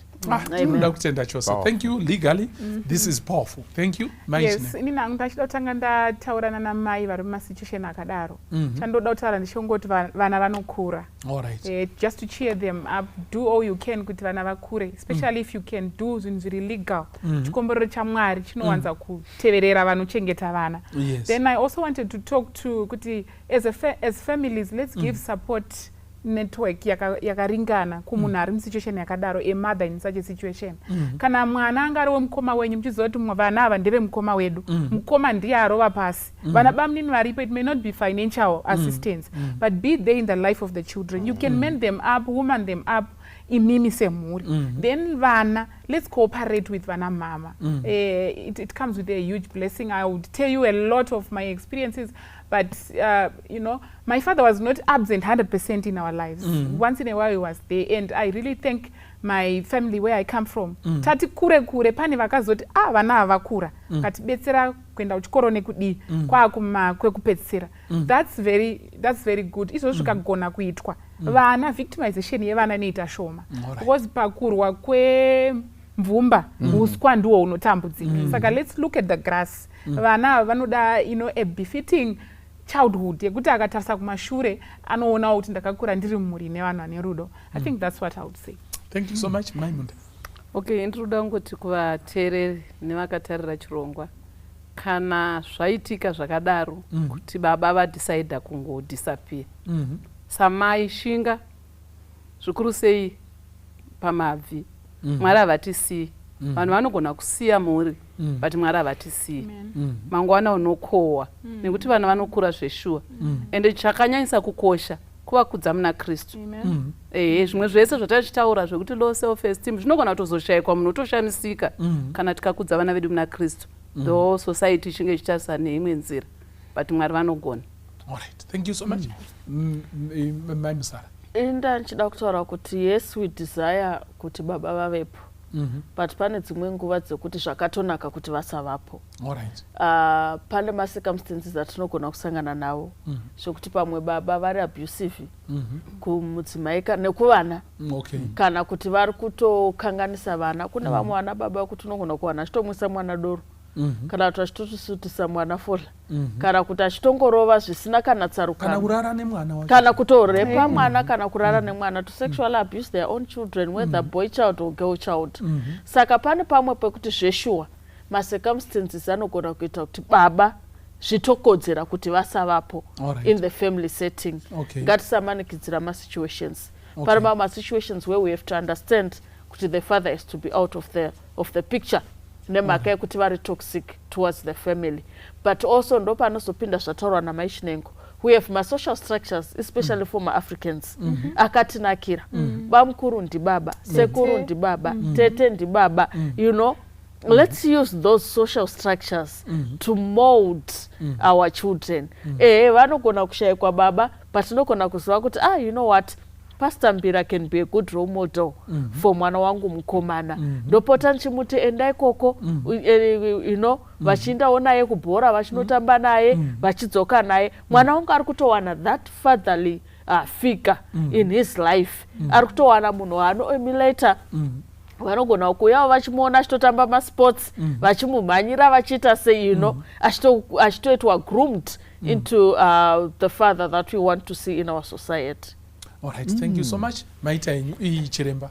Tinoda kutenda chose. Thank you legally. This is powerful. Thank you. Yes, ini nangu ndachida kutanga ndataurana namai vari mumasituation akadaro. Chandoda kutaura ndishongoti vana vanokura. All right. Just to cheer them up, do all you can kuti vana vakure, especially if you can do zvinhu zviri legal. Chikomborero chaMwari chinowanza kuteverera vanochengeta vana. Yes. Then I also wanted to talk to kuti as families, let's give support network yakaringana kumunhu ari musituation yakadaro, a mother in such a situation. Kana mwana anga ari wemukoma wenyu muchiziva kuti vana ava ndevemukoma wedu, mukoma ndiye arova pasi, vana bamunini varipo, it may not be financial assistance, but be there in the life of the children. You can mend them up, woman them up, imimi semhuri. Then vana, let's cooperate with vana mama. It comes with a huge blessing. I would tell you a lot of my experiences, but you know, my father was not absent 100% in our lives. Once in a while he was there, and I really thank my family where I come from. Tati kure pane vakazoti vana avakura katibetsera kuenda kuchikoro nekudi kwekupedzisira. That's very good. Izvozvo zvikagona kuitwa, vana victimization yevana neita shoma, because pakurwa kwemvumba uswa ndiwo unotambudzika. Saka let's look at the grass. Vana vanoda a befitting childhood yekuti akatarisa kumashure anoona kuti ndakakura ndiri mumhuri nevanhu vane rudo. I think that's what I would say. Thank you so much, Maimunda. Okay, ndinoda ngoti kuvateereri nevakatarira chirongwa, kana zvaitika zvakadaro kuti baba vadhisaidha kungodisappear, samai shinga zvikuru sei pamabvi, Mwari havatisiyi. Vanhu vanogona kusiya mhuri, but Mwari havatisiyi. Mangwana unokohwa nekuti vana vanokura zveshuwa, ende chakanyanyisa kukosha kuvakudza muna Kristu. Zvimwe zvese zvatachitaura zvekuti low self esteem zvinogona kutozoshayikwa, munhu otoshamisika kana tikakudza vana vedu muna Kristu. Though society chinge chichitarisana neimwe nzira, but Mwari vanogona. All right. Thank you so much. Mai Musara. Inda nchida kutaura kuti yes, we desire kuti baba vavepo. But pane dzimwe nguva dzekuti zvakatonaka kuti vasavapo. All right. Pane macircumstances atinogona kusangana nawo zvokuti pamwe baba vari abusive kumudzimai nekuvana, kana kuti vari kutokanganisa vana. Kune vamwe vana baba vekuti unogona kuwana achitomwisa mwana doro, kana kuti achitotusutisa mwana fola, kana kuti achitongorova zvisina kana tsarukano, kana kurara nemwana wacho, kana kutorepa mwana, kana kurara nemwana, to sexually abuse their own children, whether boy child or girl child. Saka pane pamwe pekuti zveshuwa macircumstances anogona kuita kuti baba zvitokodzera kuti vasavapo in the family setting. Ngatisamanikidzira masituations. Pane mamwe masituations where we have to understand kuti the father is to be out of the picture, nemhaka yekuti vari toxic towards the family. But also ndo panozopinda zvataurwa namaishinengo, we have ma-social structures, especially for ma-Africans, akatinakira. Bamukuru ndi baba, sekuru ndi baba, tete ndi baba, you know. Let's use those social structures to mold our children. Vanogona kushayikwa baba, but tinogona kuziva kuti you know what, Pastor Mbira can be a good role model for mwana wangu mukomana. Ndopota nchimuti endai koko, you know, vachindawo naye kubhora, vachinotamba naye, vachidzoka naye. Mwana wangu ari kutowana that fatherly figure in his life. Ari kutowana munhu anoemulator. Vanogona kuuyawo vachimuona achitotamba masports, vachimumhanyira vachiita sei, you know, achitoitwa groomed into the father that we want to see in our society. All right, thank you so much. Maita yenyu Chiremba.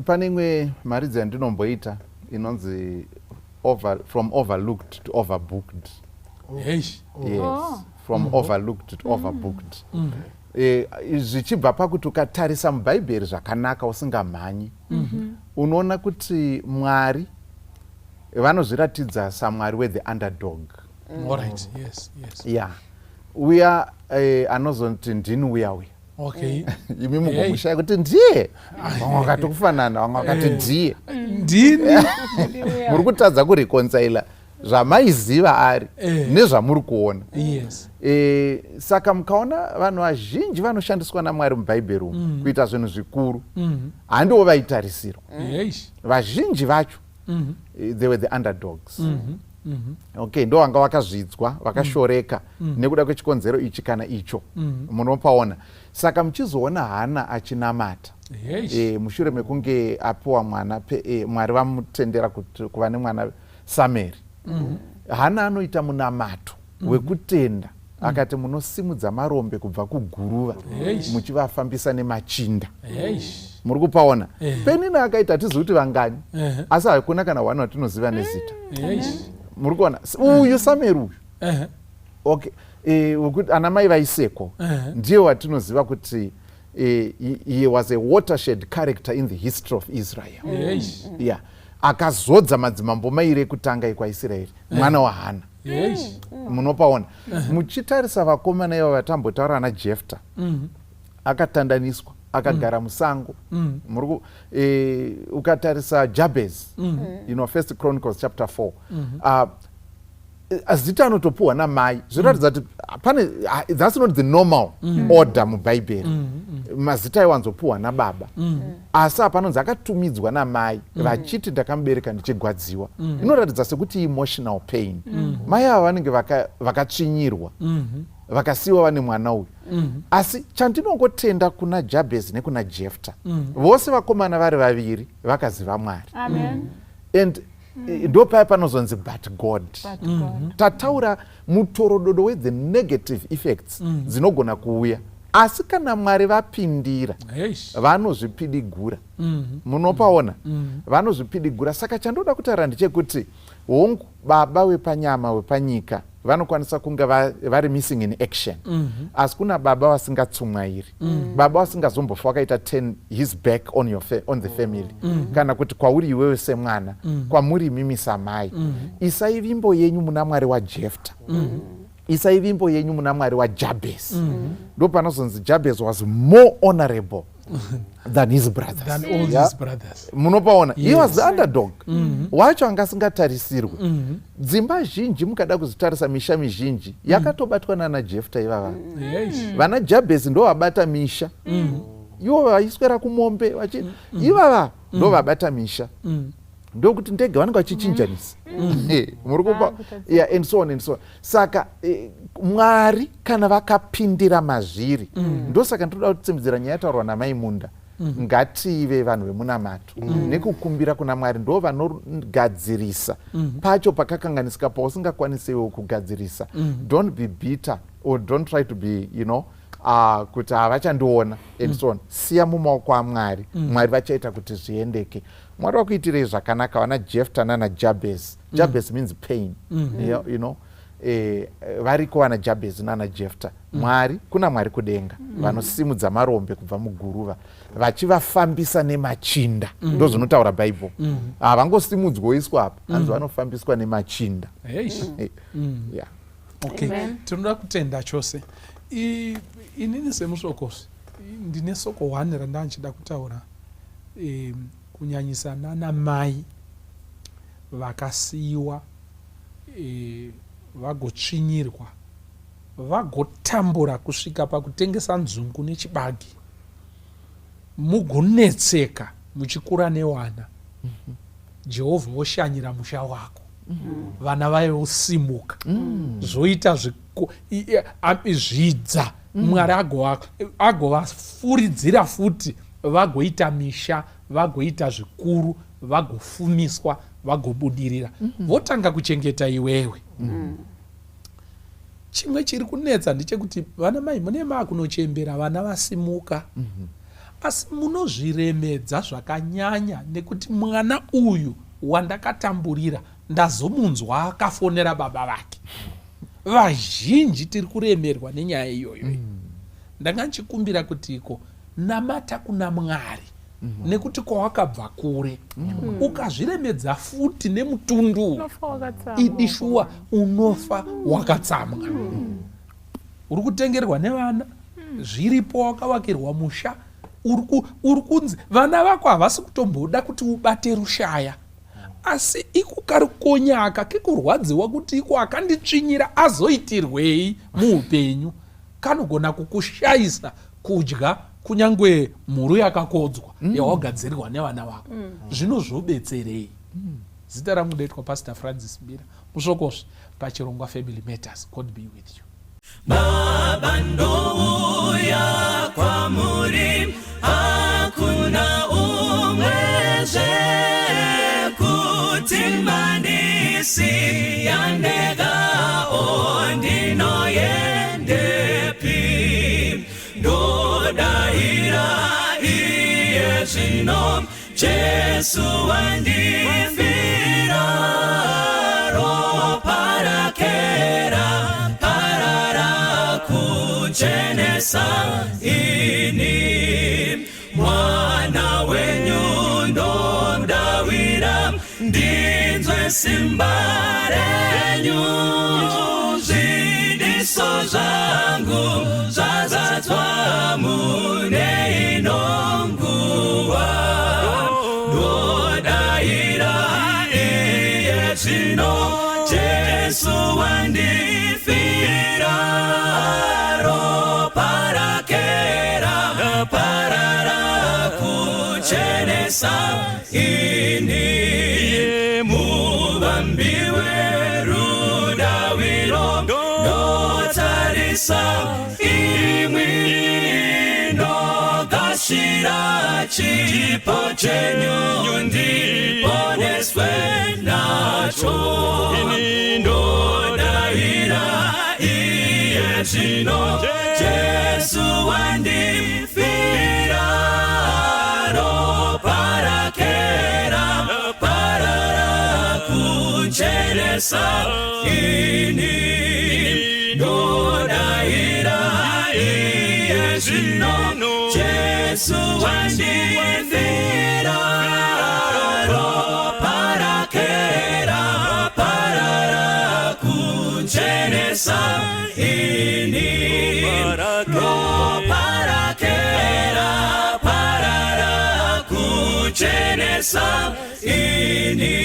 Pane imwe maridzi yandinomboita inonzi from overlooked to overbooked. Yes. From overlooked to overbooked. Zvichibva pakuti ukatarisa mubhaibheri zvakanaka usingamhanyi, unoona kuti Mwari vanozviratidza saMwari we the underdog. All right, yes. Yeah. Uya anozoti ndini uya. Okay. Imi mugomushaya kuti ndiye. Vamwe vakati kufanana, vamwe vakati ndiye. Ndini. Muri kutadza kureconcile zvamaiziva ari nezvamuri kuona. Yes. Saka mukaona vanhu vazhinji vanoshandiswa naMwari mubhaibheri umu kuita zvinhu zvikuru handiwo vaitarisirwa. Vazhinji vacho they were the underdogs. Okay, ndo vanga vakazvidzwa vakashoreka nekuda kwechikonzero ichi kana icho. Munopaona. Saka muchizoona Hana achinamata mushure mekunge apiwa mwana Mwari vamutendera kuva nemwana Sameri. Hana anoita munamato wekutenda akati munosimudza marombe kubva kuguruva muchivafambisa nemachinda. Muri kupaona. Penina akaita tizi kuti vangani asi hakuna kana wani watinoziva nezita. Muri kuona uyu Sameri uyu. Okay, wekuti ana mai vaiseko ndiye watinoziva kuti he was a watershed character in the history of Israel. Yeah. Akazodza madzimambo mairi ekutanga ekwaIsraeri mwana waHana. Munopaona. Muchitarisa vakomana ivo vatambotaura naJefta akatandaniswa akagara musango. Ukatarisa Jabez, you know, 1 Chronicles chapter 4. Zita anotopuwa namai zviratidza kuti pane that's not the normal order mubhaibheri. Mazita aiwanzopuwa nababa asi apanonzi akatumidzwa namai vachiti ndakamubereka ndichigwadziwa. Inoratidza sekuti emotional pain. Mai ava vanenge vakatsvinyirwa vakasiwa vane mwana uyu. Asi chandinongotenda kuna Jabez nekuna Jefta vose vakomana vari vaviri vakaziva Mwari. And ndo paya panozonzi but God. Tataura mutorododo we-the negative effects dzinogona kuuya asi kana Mwari vapindira vanozvipidigura. Munopaona. Vanozvipidigura. Saka chandoda kutaura ndechekuti hongu baba wepanyama wepanyika vanokwanisa kunge vari missing in action. Asi kuna baba vasingatsumwairi. Baba vasingazombofa wakaita turn his back on the family. Kana kuti kwauri iwewe semwana kwamuri mimi samai. Isaivimbo yenyu muna Mwari waJefta. Isaivimbo yenyu muna Mwari waJabez. Ndo panozonzi Jabez was more honorable than his brothers. Than all his brothers. Munopaona. He was the underdog. Wacho angasingatarisirwe. Dzimba zhinji mukada kuzitarisa misha mizhinji yakatobatwa nana Jefta ivava. Vana Jabez ndo vabata misha. Ivo vaiswera kumombe ivava ndo vabata misha. Ndokuti ndege vanenge vachichinjanisa. Muri kupa. Yeah, and so on and so on. Saka Mwari kana vakapindira mazviri. Ndosaka ndoda kutsimudzira nyaya yataurwa namai Munda. Ngative vanhu vemunamato nekukumbira kuna Mwari ndo vanogadzirisa pacho pakakanganisika pausingakwanisiwo kugadzirisa. Don't be bitter or don't try to be, you know, kuti havachandiona and so on. Siya mumaoko aMwari. Mwari vachaita kuti zviendeke. Mwari vakuitirei zvakanaka vana Jefta nana Jabez. Jabez means pain. You know. Variko vana Jabez nana Jefta. Mwari kuna Mwari kudenga vanosimudza marombe kubva muguruva vachivafambisa nemachinda. Ndo zvinotaura Bible. Havangosimudzwa oiswa apa anzi vanofambiswa nemachinda. Yeah. Okay. Tinoda kutenda chose. Inini semusokosi ndine soko 1 randanchida kutaura kunyanyisana namai vakasiyiwa vagotsvinyirwa vagotambura kusvika pakutengesa nzungu nechibagi mugonetseka muchikura newana. Jehovha oshanyira musha wako. Vana vaye osimuka zvoita zvidza. Mwari agovafuridzira futi vagoita misha vagoita zvikuru vagofumiswa vagobudirira votanga kuchengeta iwewe. Chimwe chiri kunetsa ndechekuti vana mai mune makunochembera vana vasimuka asi munozviremedza zvakanyanya nekuti mwana uyu wandakatamburira ndazomunzwa akafonera baba vake. Vazhinji tiri kuremerwa nenyaya iyoyo. Ndanga nchikumbira kuti iko namata kuna Mwari nekuti kwawakabva kure ukazviremedza futi nemutundu idishuwa unofa wakatsamwa. Uri kutengerwa nevana zviripo wakavakirwa musha uri kunzi vana vako havasi kutomboda kuti ubate rushaya asi iko kari konyaka kekurwadziwa kuti iko akanditsvinyira azoitirwei muupenyu kanogona kukushayisa kudya kunyangwe mhuru yakakodzwa yawagadzirirwa nevana vako zvino zvobetserei. Zita rangu ndoitwa Pastor Francis Mbira, musokosvi pachirongwa Family Matters. God be with you. Baba ndouya kwamuri, hakuna umwezve kuti mandisi yandega ondinoyendepi. Ndodahira iye zvino Jesu wandifira, ropa rakera parara kuchenesa ini. Mwana wenyu ndomdawira, ndinzwe simba renyu. Zvidiso zvangu zvazadzwa mune inonguva. Zvino Jesu wandifira, ropa rakera parara kuchenesa ini. Muvambiwe rudaviro ndotarisa imwi, ndogashira chipo chenyu ndiponeswe nacho. Ndodahira iye zvino Jesu wandifira, ropa rakera parara kuchenesa ini. Ndodahira iye zvino Jesu wandifira, ropa rakera parara kuchenesa ini. Ropa rakera parara kuchenesa ini.